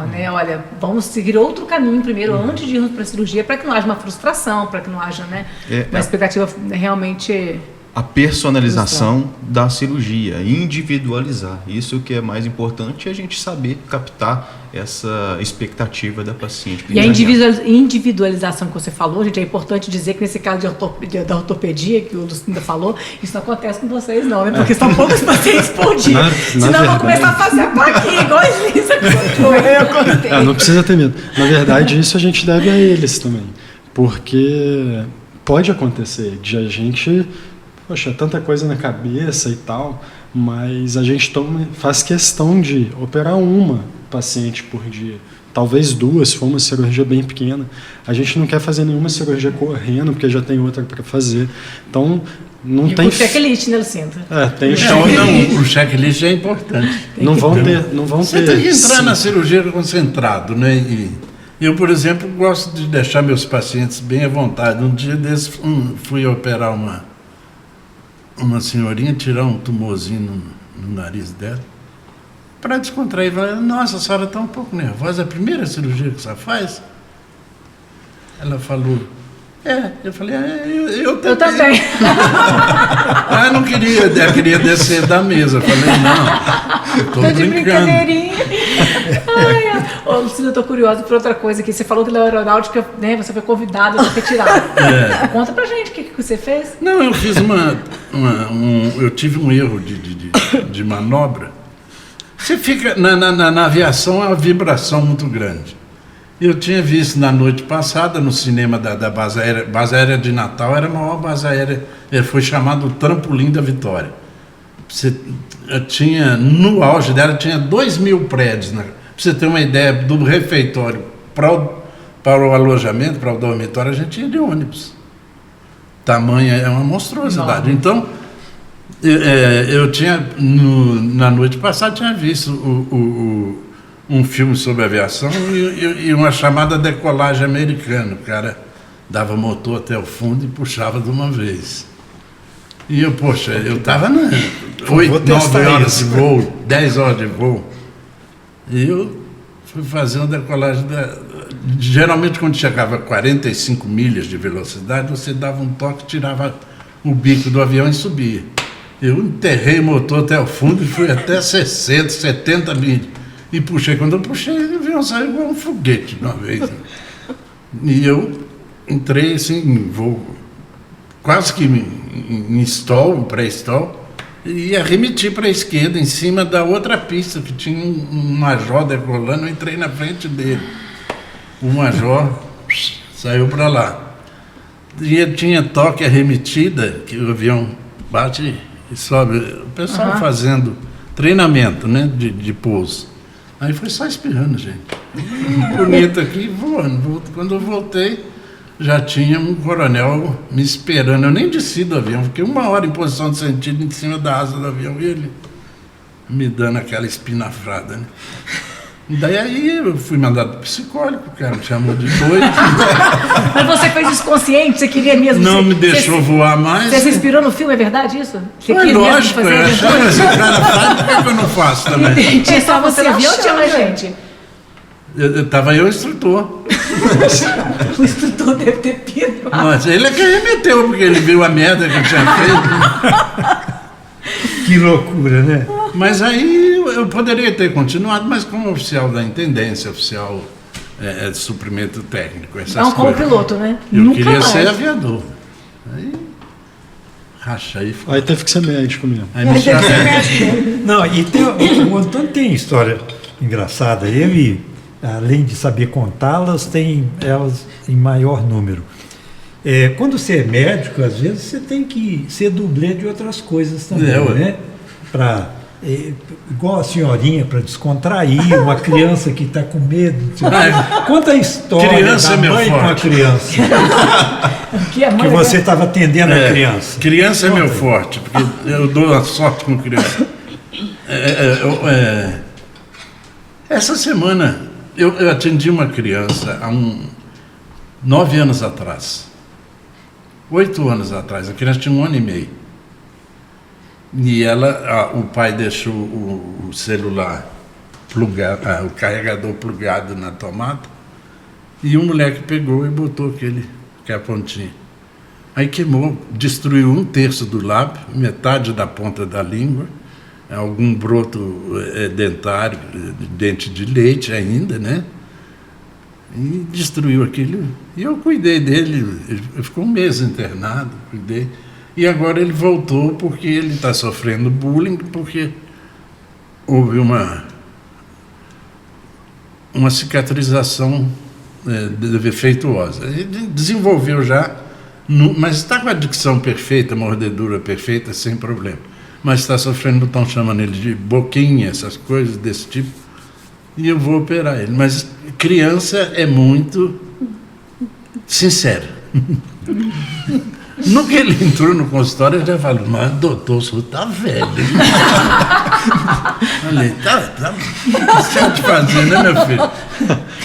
né? Olha, vamos seguir outro caminho primeiro, antes de irmos para a cirurgia, para que não haja uma frustração, para que não haja, né, uma expectativa realmente... A personalização da cirurgia, individualizar. Isso que é mais importante, é a gente saber captar essa expectativa da paciente. E a individualização que você falou, gente, é importante dizer que nesse caso da ortopedia, que o Lucinda falou, isso não acontece com vocês não, né? Porque são poucos pacientes por dia. Senão vão começar a fazer a plaquinha, igual a Elisa contou. Não precisa ter medo. Na verdade, isso a gente deve a eles também. Porque pode acontecer de a gente... Poxa, tanta coisa na cabeça e tal, mas a gente faz questão de operar uma paciente por dia, talvez 2, se for uma cirurgia bem pequena. A gente não quer fazer nenhuma cirurgia correndo, porque já tem outra para fazer. Então, não tem... O checklist, né, Lucinda? Tem o checklist é importante. Não vão ter. Você tem que entrar na cirurgia concentrado, né? E eu, por exemplo, gosto de deixar meus pacientes bem à vontade. Um dia desses, fui operar uma senhorinha, tirar um tumorzinho no nariz dela, para descontrair. Nossa, a senhora está um pouco nervosa, é a primeira cirurgia que você faz? Ela falou, eu falei, eu também. Eu não queria descer da mesa. Eu falei, não, eu estou brincando. Ô, Luciano, eu tô curiosa por outra coisa aqui. Você falou que na aeronáutica, né, você foi convidado a ser retirado. Conta pra gente o que você fez. Não, eu fiz eu tive um erro de manobra. Você fica, na aviação, é uma vibração muito grande. Eu tinha visto na noite passada, no cinema da base aérea de Natal, era a maior base aérea, foi chamado Trampolim da Vitória. No auge dela, tinha 2.000 prédios. Pra você ter uma ideia, do refeitório para o alojamento, para o dormitório, a gente ia de ônibus. Tamanho é uma monstruosidade. Então, eu tinha, na noite passada, tinha visto um filme sobre aviação e uma chamada decolagem americana. O cara dava motor até o fundo e puxava de uma vez. E eu estava 8, 9 horas de voo, 10 horas de voo. E eu fui fazer uma decolagem. Geralmente, quando chegava a 45 milhas de velocidade, você dava um toque, tirava o bico do avião e subia. Eu enterrei o motor até o fundo e fui até 60, 70 milhas. E puxei. Quando eu puxei, o avião saiu igual um foguete de uma vez. Né? E eu entrei assim, em voo, quase que em stall, pré-stall, e ia remitir para a esquerda, em cima da outra pista, que tinha um major decolando. Eu entrei na frente dele. O major saiu para lá. E ele tinha toque arremetida, que o avião bate e sobe. O pessoal fazendo treinamento, né, de pouso. Aí foi só espirrando, gente. Bonito aqui, voando. Quando eu voltei, já tinha um coronel me esperando. Eu nem desci do avião, fiquei 1 hora em posição de sentido em cima da asa do avião e ele me dando aquela espinafrada, né? Daí aí eu fui mandado para o psicólogo, o cara me chamou de doido. Mas você fez isso consciente? Você queria mesmo? Não me deixou voar mais. Você se inspirou no filme, é verdade isso? Você Foi quis lógico, mesmo eu fazer achava, se o cara faz, por que eu não faço também? Tinha só você no avião ou tinha mais achando, gente? Tava eu, o instrutor. O instrutor deve ter pido. Mas ele é que remeteu, porque ele viu a merda que eu tinha feito. Que loucura, né? Mas aí eu poderia ter continuado, mas como oficial da intendência, oficial de suprimento técnico, essas Não como coisas. piloto, né? Eu Nunca queria mais. ser aviador. Aí, racha aí. Aí teve que ser médico mesmo. Aí me chama. Não, e o Antônio tem história engraçada. Ele, além de saber contá-las, tem elas em maior número. Quando você é médico, às vezes você tem que ser dublê de outras coisas também, né? Igual a senhorinha, para descontrair, uma criança que está com medo. Conta a história Criança da é mãe meu com a forte. criança. Que, é Que você estava atendendo a criança. Criança é meu forte, porque eu dou a sorte com criança. Essa semana eu atendi uma criança há 9 anos atrás. 8 anos atrás, a criança tinha 1 ano e meio. E o pai deixou o celular plugado, o carregador plugado na tomada, e o moleque pegou e botou que é a pontinha. Aí queimou, destruiu 1/3 do lábio, metade da ponta da língua, algum broto dentário, dente de leite ainda, né? E destruiu aquilo. E eu cuidei dele, ele ficou 1 mês internado, cuidei. E agora ele voltou porque ele está sofrendo bullying, porque houve uma cicatrização defeituosa. Ele desenvolveu já, mas está com a dicção perfeita, mordedura perfeita, sem problema. Mas está sofrendo, estão chamando ele de boquinha, essas coisas desse tipo. E eu vou operar ele. Mas criança é muito sincera. No que ele entrou no consultório, eu já falei, mas doutor, o senhor tá velho. Falei, tá certo de fazer, né, meu filho?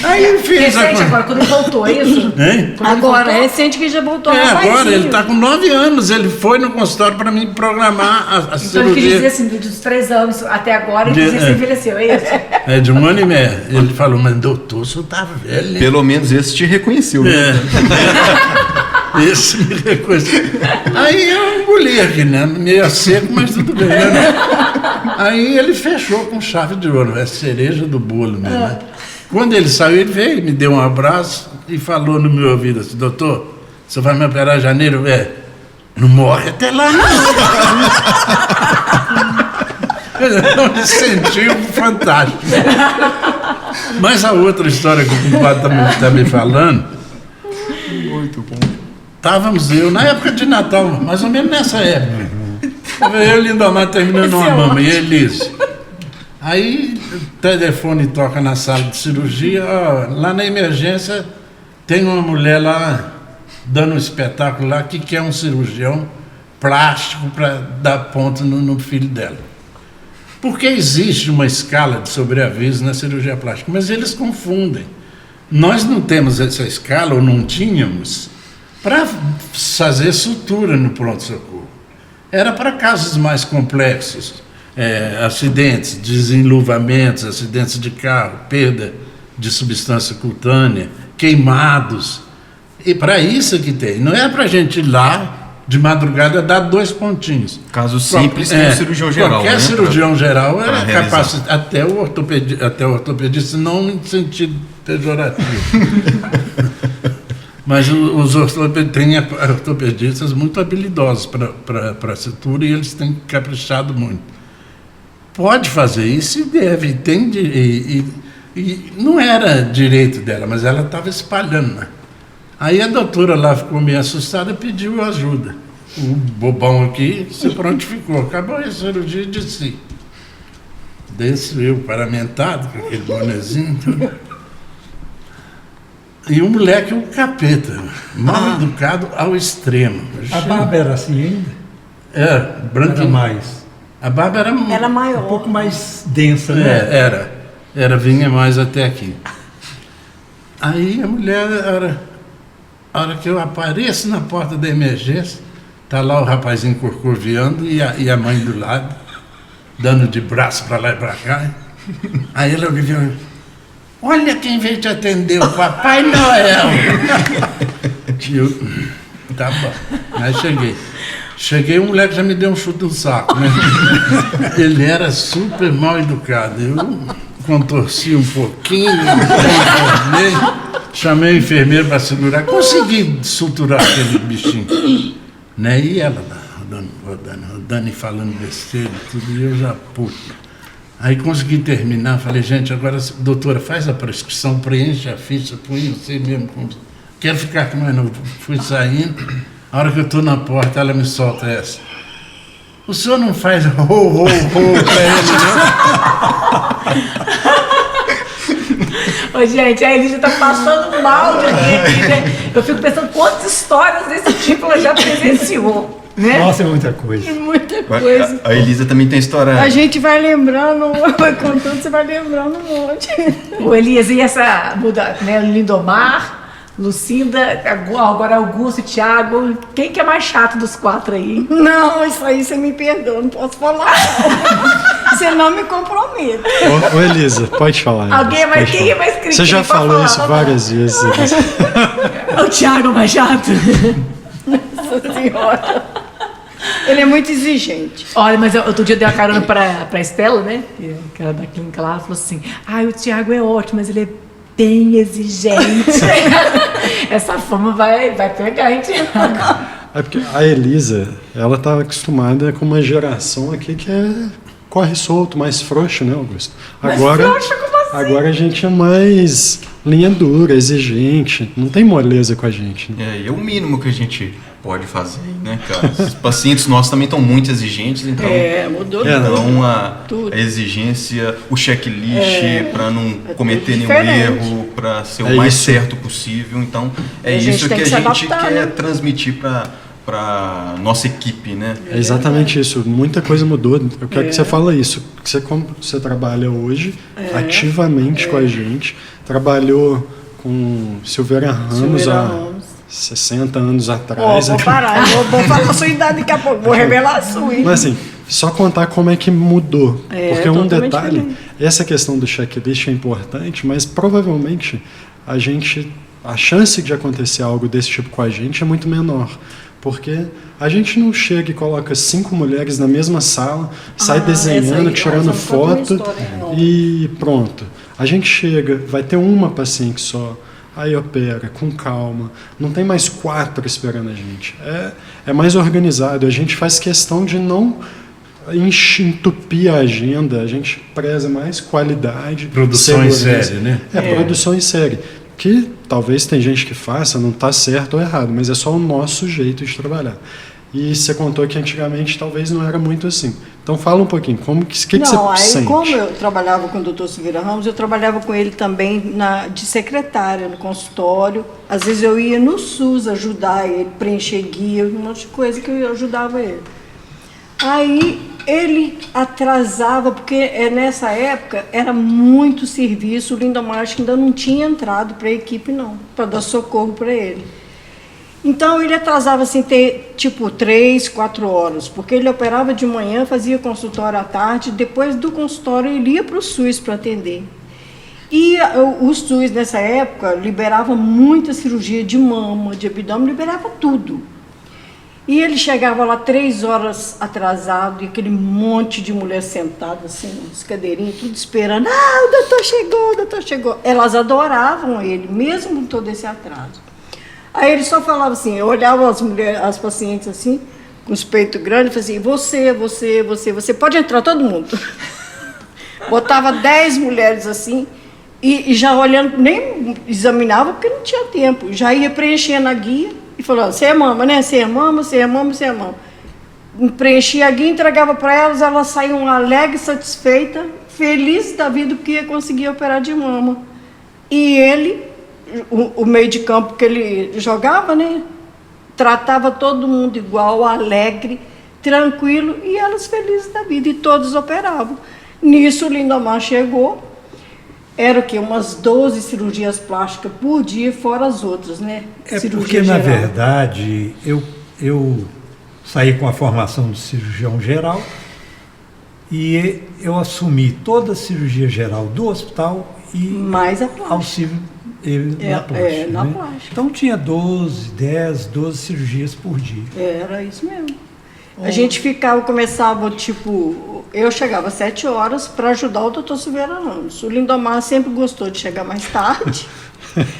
Aí ele fez Recente agora, quando ele voltou, é isso? Hein? Agora, é recente que já voltou Agora ele está com 9 anos, ele foi no consultório para me programar a Então ele cirurgia. quis dizer assim, dos 3 anos até agora, ele quis dizer que você envelheceu, é isso? De 1 ano e meio. Ele falou, mas doutor, o senhor tá velho, hein? Pelo menos esse te reconheceu. Né? Esse me reconheceu. Aí eu engoli aqui, né? Meio seco, mas tudo bem. Né? Aí ele fechou com chave de ouro, é cereja do bolo mesmo, né? Quando ele saiu, ele veio, me deu um abraço e falou no meu ouvido assim: doutor, você vai me operar em janeiro? Não morre até lá, não. Um incentivo fantástico. Mas a outra história que o compadre está me falando. Muito bom. Estávamos na época de Natal, mais ou menos nessa época. Eu e o Lindomar terminando uma mama, e a Elise. Aí o telefone toca na sala de cirurgia, lá na emergência tem uma mulher lá dando um espetáculo lá que quer um cirurgião plástico para dar ponto no filho dela. Porque existe uma escala de sobreaviso na cirurgia plástica, mas eles confundem. Nós não temos essa escala, ou não tínhamos, para fazer sutura no pronto-socorro. Era para casos mais complexos, acidentes, desenluvamentos, acidentes de carro, perda de substância cutânea, queimados. E para isso que tem. Não é para a gente ir lá, de madrugada, dar 2 pontinhos. Caso simples, tem o cirurgião geral. Qualquer né? cirurgião geral pra é capaz, até o ortopedista, não em sentido pejorativo. Mas os ortopedistas muito habilidosos para a sutura e eles têm caprichado muito. Pode fazer isso e deve, e não era direito dela, mas ela estava espalhando, né? Aí a doutora lá ficou meio assustada e pediu ajuda. O bobão aqui se prontificou. Acabou a cirurgia de si. Desço eu, paramentado, com aquele bonezinho. E o moleque, um capeta, mal educado ao extremo. A barba era assim ainda? Branca. Era mais. A barba era Era maior. Um pouco mais densa, né? Vinha mais até aqui. Aí a mulher, a hora que eu apareço na porta da emergência, tá lá o rapazinho corcoviando e a mãe do lado, dando de braço para lá e para cá. Aí ela me viu: olha quem veio te atender, o Papai Noel. Tá bom. Aí cheguei, o moleque já me deu um chute no saco, né? Ele era super mal educado. Eu contorci um pouquinho, chamei o enfermeiro para segurar, consegui suturar aquele bichinho. Né? E ela rodando e falando besteira e tudo, e eu já puto. Aí consegui terminar, falei: gente, agora, doutora, faz a prescrição, preenche a ficha, põe você mesmo. Quero ficar aqui mais novo. Fui saindo, a hora que eu estou na porta, ela me solta essa: o senhor não faz ho, ho, ho pra ele, Ô, gente, a Elisa tá passando mal de rir aqui, né? Eu fico pensando quantas histórias desse tipo ela já presenciou, né? Nossa, é muita coisa. Muita coisa. A Elisa também tem história. A gente vai lembrando, vai contando, você vai lembrando um monte. O Elias e essa muda, né? Lindomar, Lucinda, agora Augusto e Thiago. Quem que é mais chato dos 4 aí? Não, isso aí você me perdoa, não posso falar não. Você não me compromete. Ô Elisa, pode falar. Alguém Elisa, pode quem é falar. mais crítico? Você já falou isso várias vezes, Elisa. O Thiago é mais chato? Nossa Senhora. Ele é muito exigente. Olha, mas outro dia eu dei uma carona pra Estela, né? Que era da clínica lá, ela falou assim: o Thiago é ótimo, mas ele é bem exigente. Essa fama vai pegar, hein, Thiago? É porque a Elisa, ela tá acostumada com uma geração aqui que corre solto, mais frouxo, né, Augusto? Frouxo, como assim? Agora a gente é mais linha dura, exigente, não tem moleza com a gente. Né? E é o mínimo que a gente pode fazer, né, cara? Os pacientes nossos também estão muito exigentes, então... Mudou Então, a tudo. exigência, o checklist para não cometer nenhum diferente. erro, para ser o mais isso. certo possível. Então, é A gente isso que tem a que se gente adaptar, quer né? transmitir para nossa equipe, né? É exatamente isso, muita coisa mudou. Eu quero que você fale isso, que como você trabalha hoje ativamente com a gente, trabalhou com Silveira Ramos há 60 anos atrás. Vou parar, vou falar a sua idade daqui a pouco, vou revelar a sua, hein? Mas assim, só contar como é que mudou. Porque um totalmente detalhe, diferente. essa questão do checklist é importante, mas provavelmente a chance de acontecer algo desse tipo com a gente é muito menor. Porque a gente não chega e coloca 5 mulheres na mesma sala, sai desenhando, tirando foto e pronto. A gente chega, vai ter uma paciente só, aí opera com calma, não tem mais 4 esperando a gente. É mais organizado, a gente faz questão de não entupir a agenda, a gente preza mais qualidade. Produção em série, né? Produção em série. Que talvez tem gente que faça, não está certo ou errado, mas é só o nosso jeito de trabalhar. E você contou que antigamente talvez não era muito assim. Então fala um pouquinho, que você sente? Como eu trabalhava com o Dr. Silveira Ramos, eu trabalhava com ele também de secretária, no consultório. Às vezes eu ia no SUS ajudar ele, preencher guia, um monte de coisa que eu ajudava ele. Aí ele atrasava, porque nessa época era muito serviço, o Lindomar acho que ainda não tinha entrado para a equipe não, para dar socorro para ele. Então ele atrasava assim, tipo 3, 4 horas, porque ele operava de manhã, fazia consultório à tarde, depois do consultório ele ia para o SUS para atender. E o SUS nessa época liberava muita cirurgia de mama, de abdômen, liberava tudo. E ele chegava lá 3 horas atrasado, e aquele monte de mulher sentada, assim, nas cadeirinhas, tudo esperando. O doutor chegou. Elas adoravam ele, mesmo com todo esse atraso. Aí ele só falava assim, eu olhava as pacientes assim, com os peitos grandes, e falava assim, você pode entrar todo mundo. Botava 10 mulheres assim, e já olhando, nem examinava, porque não tinha tempo. Já ia preenchendo a guia. E falou, você é mama, né? Você é mama. Preenchia a guia, entregava para elas saíam alegre, satisfeita, feliz da vida porque ia conseguir operar de mama. E ele, o meio de campo que ele jogava, né? Tratava todo mundo igual, alegre, tranquilo, e elas felizes da vida, e todos operavam. Nisso o Lindomar chegou. Era o quê? Umas 12 cirurgias plásticas por dia, fora as outras, né? Porque, na verdade, eu saí com a formação de cirurgião geral e eu assumi toda a cirurgia geral do hospital e mais a plástica. Auxílio na plástica. Na né? plástica. Então tinha 12 cirurgias por dia. Era isso mesmo. A gente começava, eu chegava às 7 horas para ajudar o Dr. Silveira Ramos. O Lindomar sempre gostou de chegar mais tarde.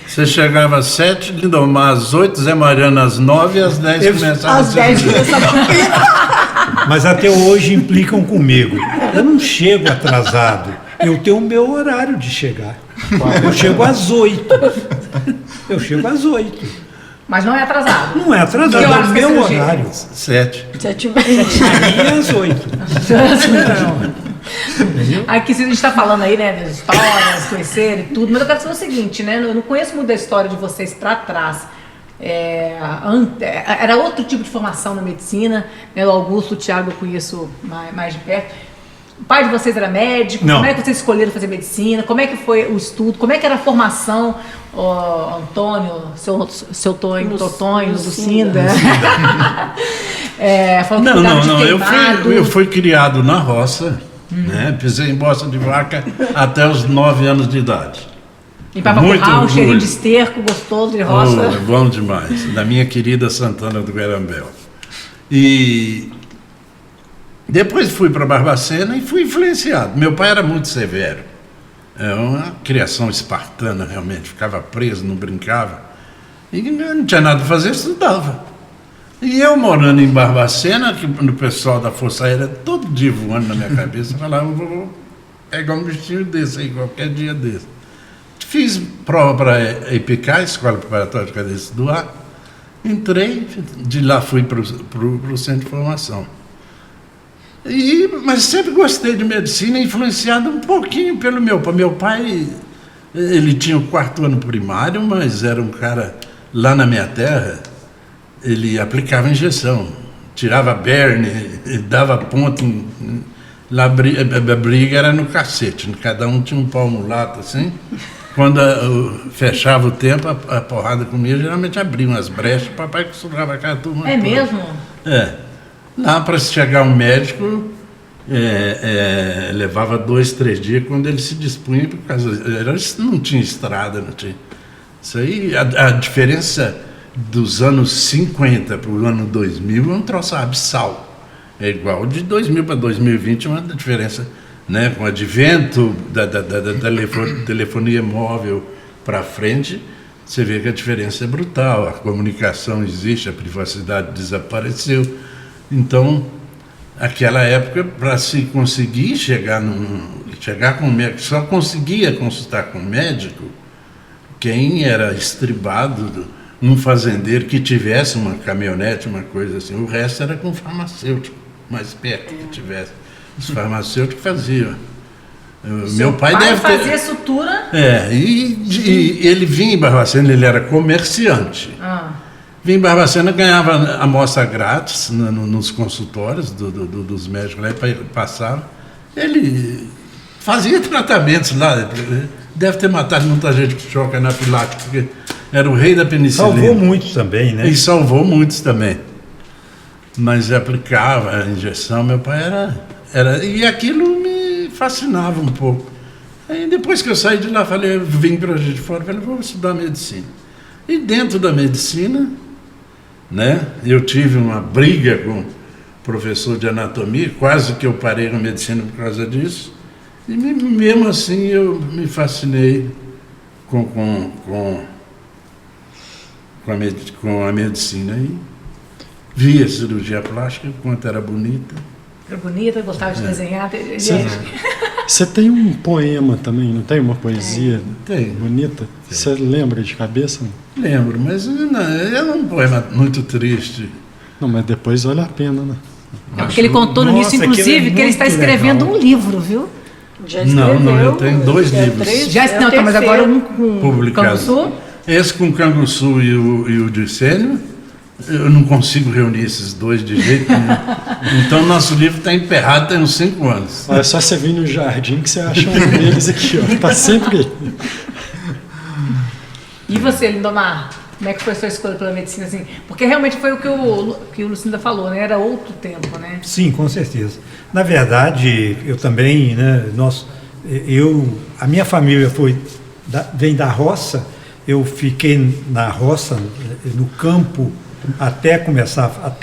Você chegava às 7, Lindomar às 8, Zé Mariano às 9 e às 10 começava às 10 começava a Mas até hoje implicam comigo. Eu não chego atrasado. Eu tenho o meu horário de chegar. Eu chego às 8. Mas não é atrasado. Não é atrasado, é o meu horário. 7. 7h30 às 8. Aqui a gente está falando aí, né, das histórias, conhecer e tudo, mas eu quero saber o seguinte, né, eu não conheço muito da história de vocês para trás. Era outro tipo de formação na medicina, né, o Augusto, o Thiago eu conheço mais de perto. O pai de vocês era médico? Não. Como é que vocês escolheram fazer medicina? Como é que foi o estudo? Como é que era a formação? Antônio, seu Tonho, Totonho, Lucinda. Não. Eu fui criado na roça, né? Pisei em bosta de vaca até os 9 anos de idade. E para currar um cheirinho de esterco gostoso de roça. Bom demais. Da minha querida Santana do Guarambel. E depois fui para Barbacena e fui influenciado. Meu pai era muito severo. É uma criação espartana, realmente. Ficava preso, não brincava. E não tinha nada a fazer, estudava. E eu morando em Barbacena, que o pessoal da Força Aérea todo dia voando na minha cabeça, falava, eu vou pegar um bichinho desse aí, qualquer dia desse. Fiz prova para EPK, Escola Preparatória de Cadência do Ar. Entrei, de lá fui para o centro de formação. Mas sempre gostei de medicina, influenciado um pouquinho pelo meu pai. Meu pai, ele tinha o 4º ano primário, mas era um cara, lá na minha terra, ele aplicava injeção, tirava berne, dava ponto, lá a briga era no cacete, cada um tinha um pau mulato assim. Quando fechava o tempo, a porrada comia, geralmente abria umas brechas, o papai costurava aquela turma. É toda. Mesmo? Lá para chegar um médico, levava 2, 3 dias quando ele se dispunha, por causa não tinha estrada, não tinha. Isso aí, a diferença dos anos 50 para o ano 2000 é um troço abissal. É igual de 2000 para 2020, uma diferença, né? Com o advento da telefonia móvel para frente, você vê que a diferença é brutal. A comunicação existe, a privacidade desapareceu. Então, aquela época, para se conseguir chegar com o médico, só conseguia consultar com o médico quem era estribado, um fazendeiro que tivesse uma caminhonete, uma coisa assim. O resto era com farmacêutico, mais perto que tivesse. Os farmacêuticos faziam. Meu pai deve ter... fazia sutura. E ele vinha em Barbacena, ele era comerciante. Vinha em Barbacena, ganhava amostra grátis nos consultórios dos médicos lá, e passava. Ele fazia tratamentos lá. Deve ter matado muita gente com choque anafilático, porque era o rei da penicilina. Salvou muitos também, né? E salvou muitos também. Mas aplicava a injeção, meu pai era... E aquilo me fascinava um pouco. Aí depois que eu saí de lá, vim para Juiz de Fora, falei, vou estudar medicina. E dentro da medicina, né, eu tive uma briga com o professor de anatomia, quase que eu parei na medicina por causa disso. E mesmo assim eu me fascinei com a medicina. E vi a cirurgia plástica, quanto era bonita. Era bonita, gostava de desenhar. Você tem um poema também, não tem uma poesia Tem. bonita? Você lembra de cabeça? Lembro, mas não, é um poema muito triste. Não, mas depois vale a pena, né? É porque ele contou no início, Nossa, inclusive, aquilo é que ele está muito escrevendo legal. um livro, viu? Já Não, eu tenho 2 livros. Mas agora um com Publicado. Canguçu. Esse com o Canguçu e o Dicênio, eu não consigo reunir esses 2 de jeito nenhum. Então, nosso livro está emperrado tem uns 5 anos. É só você vir no jardim que você acha um deles aqui, ó. Tá sempre aí. E você, Lindomar? Como é que foi a sua escolha pela medicina? Assim? Porque realmente foi o que o Lucinda falou, né? Era outro tempo, né? Sim, com certeza. Na verdade, eu também, né, a minha família vem da roça, eu fiquei na roça, no campo, até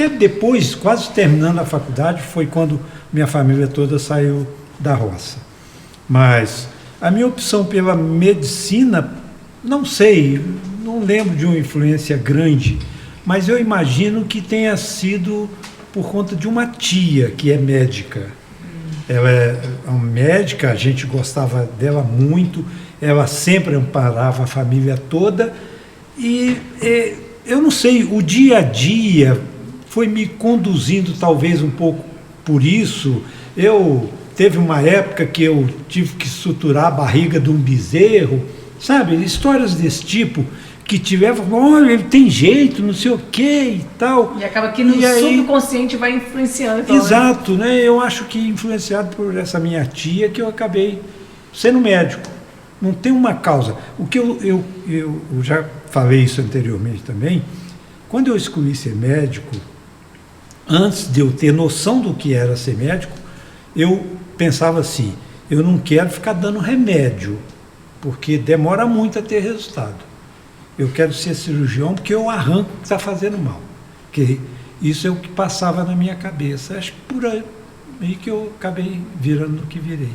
depois, quase terminando a faculdade, foi quando minha família toda saiu da roça. Mas a minha opção pela medicina, não sei, não lembro de uma influência grande, mas eu imagino que tenha sido por conta de uma tia que é médica. Ela é uma médica, a gente gostava dela muito, ela sempre amparava a família toda e eu não sei, o dia a dia foi me conduzindo talvez um pouco por isso. Teve uma época que eu tive que suturar a barriga de um bezerro, sabe? Histórias desse tipo, que olha, ele tem jeito, não sei o que e tal. E acaba que no subconsciente vai influenciando. Então, exato, né? Eu acho que influenciado por essa minha tia que eu acabei sendo médico. Não tem uma causa. O que eu já falei isso anteriormente também, quando eu escolhi ser médico, antes de eu ter noção do que era ser médico, eu pensava assim, eu não quero ficar dando remédio, porque demora muito a ter resultado. Eu quero ser cirurgião porque eu arranco o que está fazendo mal. Que isso é o que passava na minha cabeça. Acho que por aí que eu acabei virando o que virei.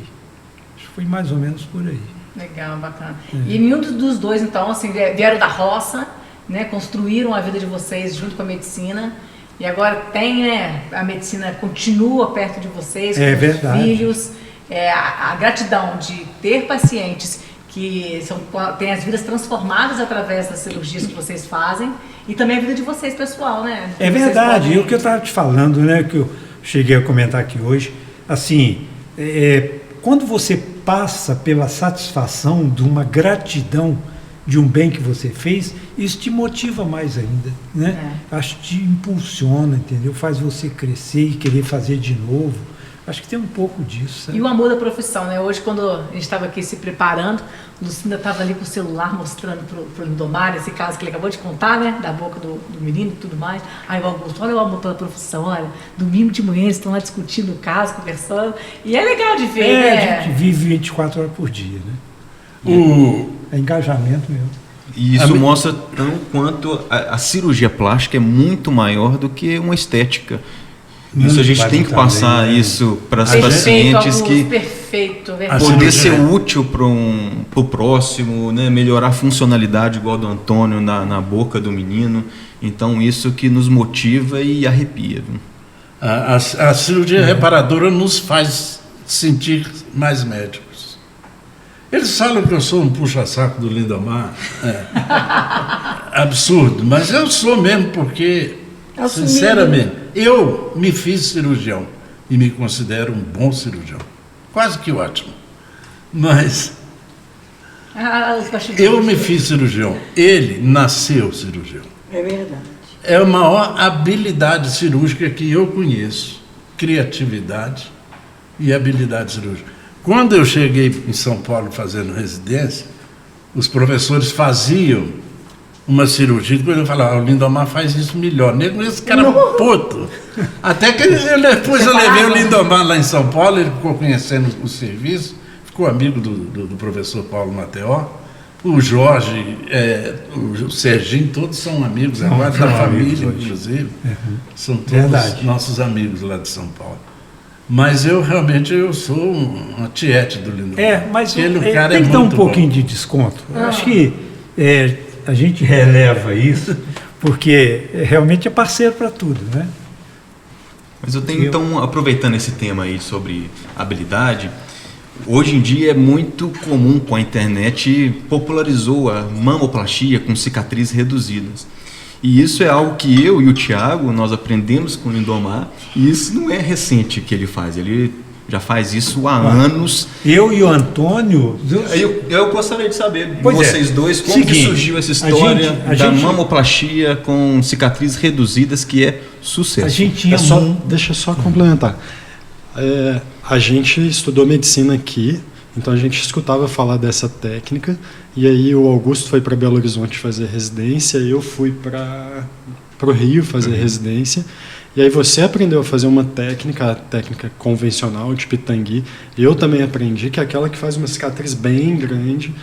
Acho que foi mais ou menos por aí. Legal, bacana. E nenhum dos dois, então, assim, vieram da roça, né, construíram a vida de vocês junto com a medicina, e agora tem, né, a medicina continua perto de vocês, com os filhos. A gratidão de ter pacientes que têm as vidas transformadas através das cirurgias que vocês fazem, e também a vida de vocês, pessoal, né? É verdade, o que eu estava te falando, né, que eu cheguei a comentar aqui hoje, assim, quando você passa pela satisfação de uma gratidão de um bem que você fez, isso te motiva mais ainda, né? Acho que te impulsiona, entendeu? Faz você crescer e querer fazer de novo. Acho que tem um pouco disso, sabe? E o amor da profissão, né? Hoje, quando a gente estava aqui se preparando, o Lucinda estava ali com o celular mostrando pro Lindomar, esse caso que ele acabou de contar, né? Da boca do menino e tudo mais. Aí o Augusto, olha o amor pela profissão, olha, domingo de manhã eles estão lá discutindo o caso, conversando. E é legal de ver, né? A gente vive 24 horas por dia, né? É engajamento mesmo. E isso mostra tão quanto a cirurgia plástica é muito maior do que uma estética. Isso a gente tem que passar isso para as pacientes que perfeito, verdade. poder ser útil para o próximo, né? Melhorar a funcionalidade igual do Antônio na boca do menino. Então isso que nos motiva e arrepia. Viu? A cirurgia reparadora nos faz sentir mais médicos. Eles falam que eu sou um puxa-saco do Lindomar. Absurdo, mas eu sou mesmo porque, sinceramente, eu me fiz cirurgião e me considero um bom cirurgião. Quase que ótimo. Mas eu me fiz cirurgião. Ele nasceu cirurgião. É verdade. É a maior habilidade cirúrgica que eu conheço. Criatividade e habilidade cirúrgica. Quando eu cheguei em São Paulo fazendo residência, os professores faziam uma cirurgia, depois eu falava, o Lindomar faz isso melhor. Esse cara é puto. Até que depois eu levei o Lindomar lá em São Paulo, ele ficou conhecendo o serviço, ficou amigo do professor Paulo Mateó, o Jorge, o Serginho, todos são amigos agora, da família, inclusive. São todos nossos amigos lá de São Paulo. Mas eu realmente sou uma tiete do Lindomar. Mas tem que dar um pouquinho de desconto. Acho que a gente releva isso, porque realmente é parceiro para tudo, né? Mas eu tenho, então, aproveitando esse tema aí sobre habilidade, hoje em dia é muito comum com a internet, popularizou a mamoplastia com cicatrizes reduzidas. E isso é algo que eu e o Thiago, nós aprendemos com o Lindomar, e isso não é recente que ele faz, ele já faz isso há anos. Eu e o Antônio... Eu gostaria de saber de vocês dois, como que surgiu essa história da mamoplastia com cicatrizes reduzidas, que é sucesso. A gente tinha deixa eu só complementar. A gente estudou medicina aqui, então a gente escutava falar dessa técnica, e aí o Augusto foi para Belo Horizonte fazer residência, eu fui para o Rio fazer residência, e aí você aprendeu a fazer uma técnica, a técnica convencional de pitangui, eu também aprendi, que é aquela que faz uma cicatriz bem grande,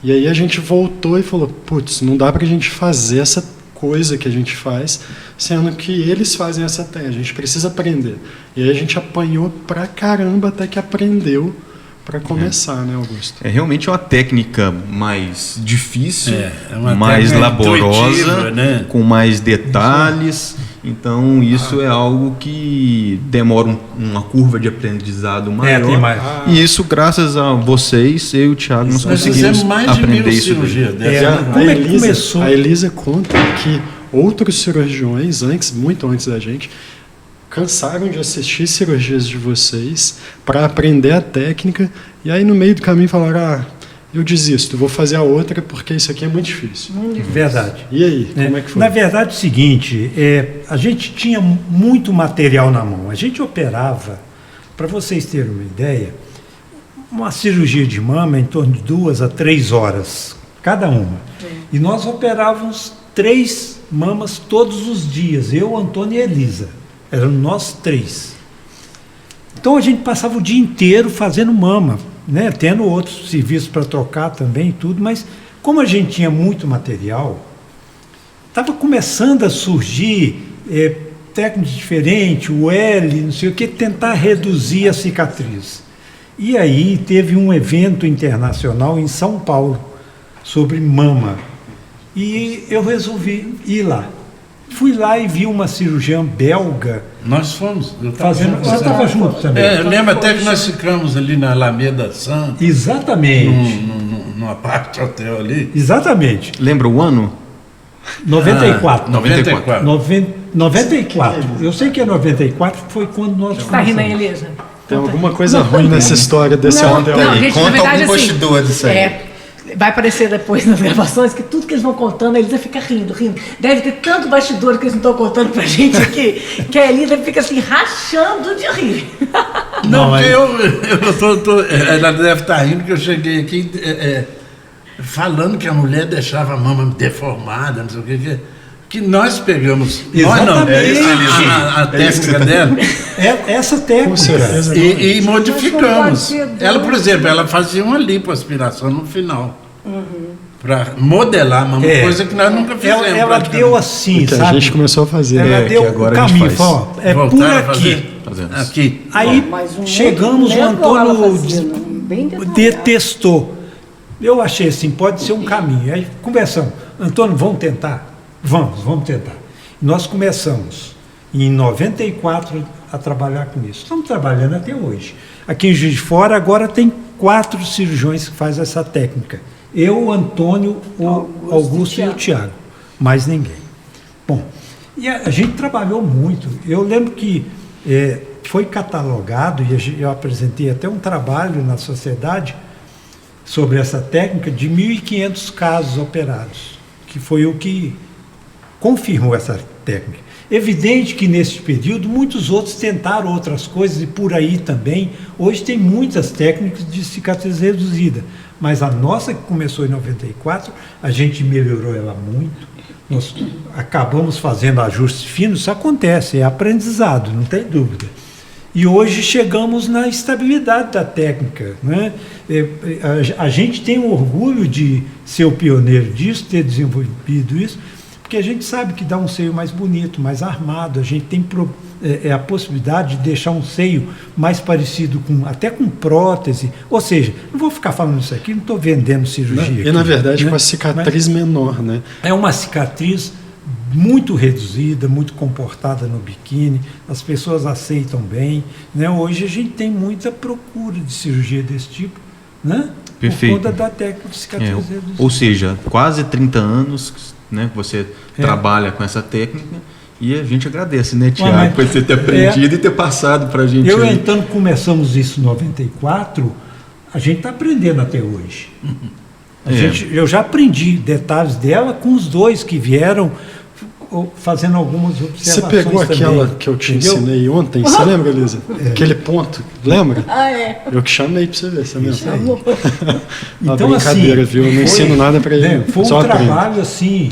e aí a gente voltou e falou, putz, não dá para a gente fazer essa coisa que a gente faz, sendo que eles fazem essa técnica, a gente precisa aprender. E aí a gente apanhou pra caramba até que aprendeu para começar, né, Augusto? É realmente uma técnica mais difícil, uma mais laborosa, intuitiva, né? com mais detalhes. Então, isso é algo que demora uma curva de aprendizado maior. E isso, graças a vocês, eu e o Thiago, nós conseguimos aprender isso. A Elisa conta que outros cirurgiões, muito antes da gente, cansaram de assistir cirurgias de vocês para aprender a técnica, e aí no meio do caminho falaram, eu desisto, vou fazer a outra porque isso aqui é muito difícil. Verdade. E aí, como é que foi? Na verdade é o seguinte, a gente tinha muito material na mão, a gente operava, para vocês terem uma ideia, uma cirurgia de mama em torno de 2 a 3 horas, cada uma. E nós operávamos 3 mamas todos os dias, eu, Antônio e Elisa. Eram nós 3. Então a gente passava o dia inteiro fazendo mama, né? Tendo outros serviços para trocar também e tudo, mas como a gente tinha muito material, estava começando a surgir técnicas diferentes, o L, não sei o que, tentar reduzir a cicatriz. E aí teve um evento internacional em São Paulo sobre mama. E eu resolvi ir lá. Fui lá e vi uma cirurgiã belga. Nós fomos. Você estava junto também. Eu lembro até que nós ficamos ali na Alameda Santos. Exatamente. Numa parte hotel ali. Exatamente. Lembra o ano? 94. 94. Eu sei que é 94, foi quando nós Está rindo aí, Elisa? Tem alguma coisa ruim nessa história desse hotel não, aí. gente, Conta na verdade, algum assim, bastidor disso aí. Vai aparecer depois nas gravações que tudo que eles vão contando, a Elisa fica rindo. Deve ter tanto bastidor que eles não estão contando pra gente aqui, que a Elisa fica assim, rachando de rir. Não, ela deve estar rindo que eu cheguei aqui falando que a mulher deixava a mama deformada, não sei o que nós pegamos. Exatamente. A técnica dela. Essa técnica. E modificamos. Ela, por exemplo, ela fazia uma lipoaspiração no final. Para modelar uma coisa que nós nunca fizemos. Ela deu assim, Que a sabe? gente começou a fazer. Ela que deu agora o a gente caminho, faz. falou, ó, é por Voltaram a aqui. fazer? Aqui. Aí Mas um chegamos, o muito tempo ela Antônio fazia, não, bem detalhado. detestou. Eu achei assim, pode ser um caminho. Aí conversamos, Antônio, vamos tentar? Vamos tentar. Nós começamos em 94 a trabalhar com isso. Estamos trabalhando até hoje. Aqui em Juiz de Fora agora tem 4 cirurgiões que fazem essa técnica. Eu, o Antônio, o Augusto e o Tiago. Mais ninguém. Bom, e a gente trabalhou muito. Eu lembro que foi catalogado, e eu apresentei até um trabalho na sociedade sobre essa técnica de 1.500 casos operados, que foi o que confirmou essa técnica. Evidente que nesse período muitos outros tentaram outras coisas e por aí também. Hoje tem muitas técnicas de cicatriz reduzida, mas a nossa que começou em 94, a gente melhorou ela muito. Nós acabamos fazendo ajustes finos, isso acontece, é aprendizado, não tem dúvida. E hoje chegamos na estabilidade da técnica, né? A gente tem o orgulho de ser o pioneiro disso, ter desenvolvido isso, porque a gente sabe que dá um seio mais bonito, mais armado, a gente tem a possibilidade de deixar um seio mais parecido até com prótese, ou seja, não vou ficar falando isso aqui, não estou vendendo cirurgia. E na verdade né? com a cicatriz menor, né? É uma cicatriz muito reduzida, muito comportada no biquíni, as pessoas aceitam bem, né? Hoje a gente tem muita procura de cirurgia desse tipo, né? Perfeito. Por conta da técnica de cicatriz reduzida. Ou seja, quase 30 anos, né, que você trabalha com essa técnica, e a gente agradece, né, Tiago, mas- por você ter aprendido e ter passado para a gente. Eu aí. então começamos isso em 94, a gente está aprendendo até hoje. Eu já aprendi detalhes dela com os dois que vieram fazendo algumas Você observações. pegou aquela também, que eu te entendeu? ensinei ontem, você lembra, Elisa? Aquele ponto, lembra? Ah, é. Eu que chamei pra você ver, você lembra? Chamou. Uma Então, brincadeira, assim, viu? Eu não ensino nada pra ele. Foi só um aprendo. trabalho assim,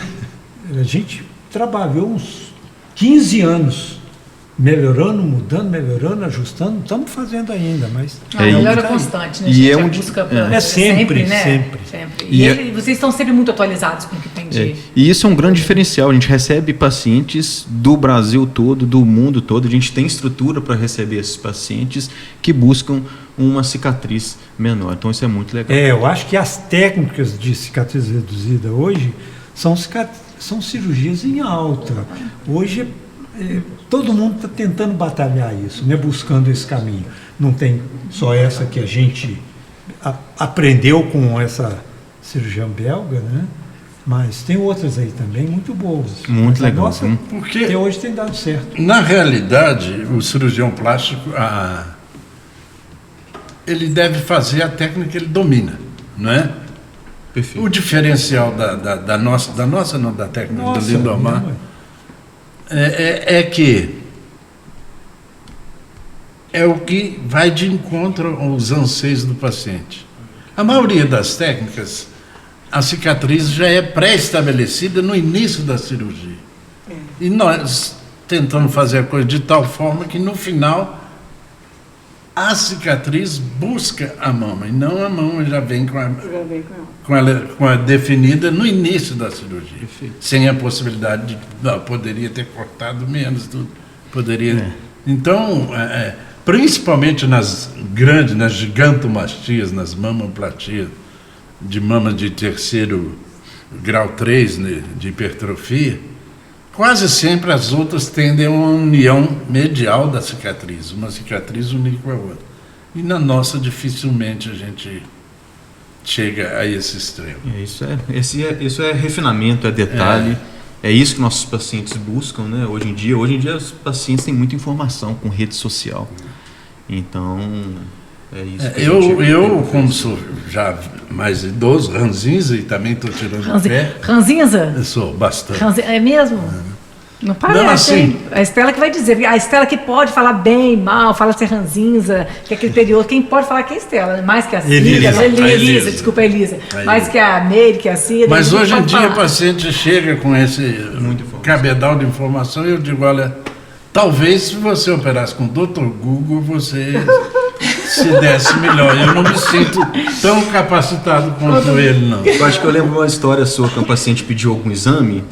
a gente trabalhou uns 15 anos, melhorando, mudando, melhorando, ajustando, estamos fazendo ainda, mas... A melhora constante, né, e gente? é A um- busca É sempre, né? sempre. E E vocês estão sempre muito atualizados com o que tem de... E isso é um grande diferencial. A gente recebe pacientes do Brasil todo, do mundo todo. A gente tem estrutura para receber esses pacientes que buscam uma cicatriz menor. Então isso é muito legal. Eu acho que as técnicas de cicatriz reduzida hoje são cirurgias em alta. Hoje todo mundo está tentando batalhar isso, né? Buscando esse caminho. Não tem só essa que a gente aprendeu com essa cirurgiã belga, né? Mas tem outras aí também muito boas. Muito Mas a legal, nossa, viu? Porque, até hoje tem dado certo. na realidade, o cirurgião plástico, ele deve fazer a técnica que ele domina, não é? Perfeito. O diferencial da técnica do Lindomar é que é o que vai de encontro aos anseios do paciente. A maioria das técnicas, a cicatriz já é pré-estabelecida no início da cirurgia. E nós tentamos fazer a coisa de tal forma que no final a cicatriz busca a mama, e não a mama já vem com a definida no início da cirurgia. Sem a possibilidade de poderia ter cortado menos, tudo. Poderia. Então, principalmente nas gigantomastias, nas mamoplastias, de mama de terceiro grau 3, né, de hipertrofia, quase sempre as outras tendem a uma união medial da cicatriz, uma cicatriz unida com a outra. E na nossa, dificilmente a gente chega a esse extremo. Isso é refinamento, é detalhe. É isso que nossos pacientes buscam, né? Hoje em dia os pacientes têm muita informação com rede social. Então, é isso. Que Eu como sou já mais idoso, ranzinza, e também estou tirando o pé, Ranzinza? eu sou bastante. É mesmo? Não parece, Não, assim- hein? A Estela que vai dizer. A Estela que pode falar bem, mal, fala ser ranzinza, que é aquele período. Quem pode falar que é a Estela, mais que a Cida. Elisa. Desculpa, a Elisa. A Mais Elisa. que a Meire, que a Cida. Mas ninguém hoje em pode dia falar. o paciente chega com esse cabedal de informação e eu digo, olha, talvez se você operasse com o Dr. Google, você se desse melhor. Eu não me sinto tão capacitado quanto ele, não. Eu acho que eu lembro uma história sua que um paciente pediu algum exame.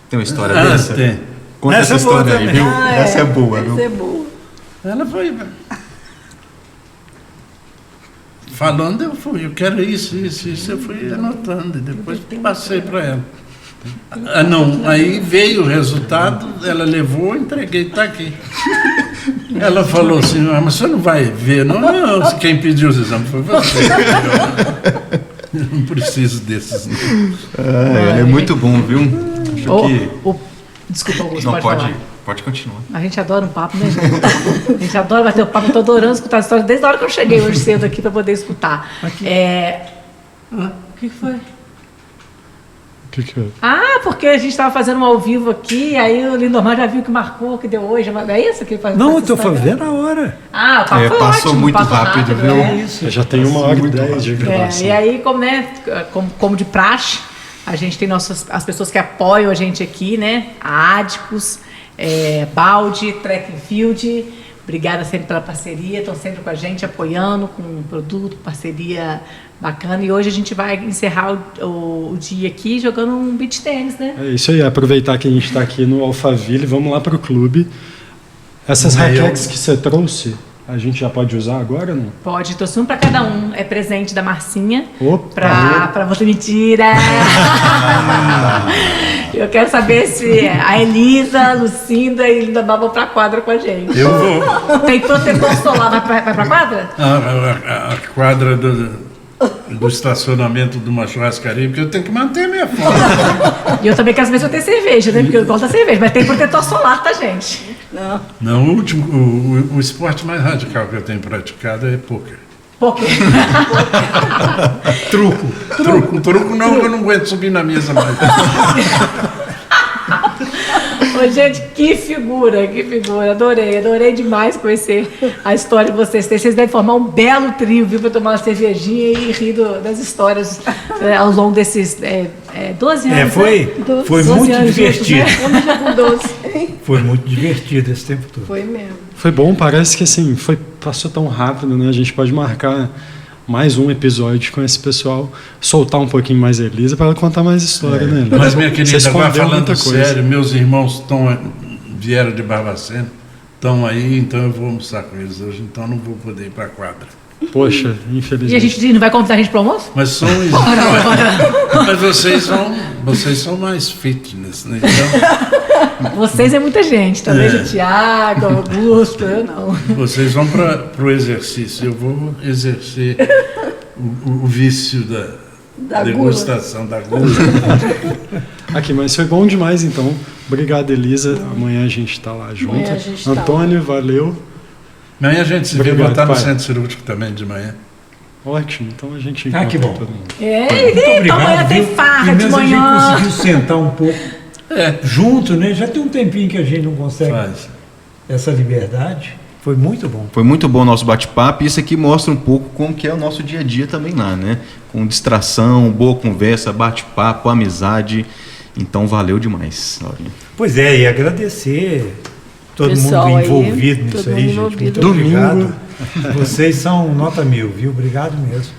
Tem uma história dessa? Tem. Conta essa Essa é boa história aí, também. viu? Essa é boa, viu? Essa é boa. Ela foi falando, eu quero isso. Eu fui anotando e depois passei para ela. Ah, não, aí veio o resultado, ela levou, entreguei, está aqui. Ela falou assim, mas você não vai ver, não? Não, quem pediu os exames foi você. Eu não preciso desses, não. É muito bom, viu? Acho que... Desculpa, Augusto, Não, pode falar. pode continuar. A gente adora um papo, né, gente? A gente adora bater o papo. Eu tô adorando escutar a história desde a hora que eu cheguei hoje cedo aqui para poder escutar. O que foi? O que é? Ah, porque a gente estava fazendo um ao vivo aqui, aí o Lindomar já viu que marcou, que deu hoje. É isso que faz? Não, eu estou fazendo a hora. Ah, o papo foi passou ótimo, muito passo rápido, viu? é. Isso. Eu já tenho 1h10 de gravação. E aí, como de praxe, a gente tem as pessoas que apoiam a gente aqui, né? A Ádicos, Balde, Track and Field. Obrigada sempre pela parceria, estão sempre com a gente, apoiando com um produto, parceria bacana. E hoje a gente vai encerrar o dia aqui jogando um beach tennis, né? É isso aí, aproveitar que a gente está aqui no Alphaville, vamos lá para o clube. Essas raquetes que você trouxe, a gente já pode usar agora, não? Pode, trouxe um para cada um. É presente da Marcinha. Opa! Pra você. Mentira! Eu quero saber se a Elisa, a Lucinda e Linda vão pra quadra com a gente. Eu vou. Tem protetor solar, vai pra quadra? A quadra do estacionamento de uma churrascaria, porque eu tenho que manter minha forma. E eu também quero saber se eu tenho cerveja, né? Porque eu gosto da cerveja, mas tem protetor solar, tá, gente? Não, o esporte mais radical que eu tenho praticado é pôquer. Porque Truco não, eu não aguento subir na mesa mais. Ô, gente, que figura, adorei demais conhecer a história de vocês. Vocês devem formar um belo trio, viu, para tomar uma cervejinha e rir das histórias ao longo desses 12 anos. Foi 12 muito anos divertido. juntos, né? Vamos já com 12. Foi muito divertido esse tempo todo. Foi mesmo. Foi bom, parece que assim, passou tão rápido, né? A gente pode marcar mais um episódio com esse pessoal, soltar um pouquinho mais a Elisa para ela contar mais história, né? Mas, minha querida, Você agora escondeu falando muita coisa. sério, meus irmãos vieram de Barbacena, estão aí, então eu vou almoçar com eles hoje, então não vou poder ir para a quadra. Poxa, E a infelizmente. gente não vai convidar a gente para almoço? Mas são mas vocês são mais fitness, né? Então, Vocês é muita gente, tá vendo? Tiago, Augusto, eu não. vocês vão para o exercício, eu vou exercer o vício da degustação da gula. Aqui, mas foi bom demais, então. Obrigado, Elisa. Amanhã a gente está lá junto. Amanhã a gente tá Antônio, valeu. Amanhã a gente se vê, Obrigado, vou estar no pai. centro cirúrgico também de manhã. Ótimo, então a gente encontra que bom. todo mundo. Então amanhã tem farra Pelo de menos a manhã. gente conseguiu sentar um pouco junto, né? Já tem um tempinho que a gente não consegue Faz. essa liberdade. Foi muito bom. Foi muito bom o nosso bate-papo e isso aqui mostra um pouco como que é o nosso dia a dia também lá, né? Com distração, boa conversa, bate-papo, amizade. Então valeu demais, Laurinha. Pois é, e agradecer todo Pessoal mundo aí, envolvido nisso todo aí, mundo gente. envolvido. Muito obrigado. Vocês são nota 1000, viu? Obrigado mesmo.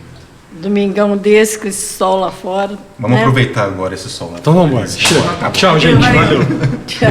Domingão desse, com esse sol lá fora. Vamos né? aproveitar agora esse sol lá. Então vamos embora. Chega. Tchau, gente. Valeu. Tchau.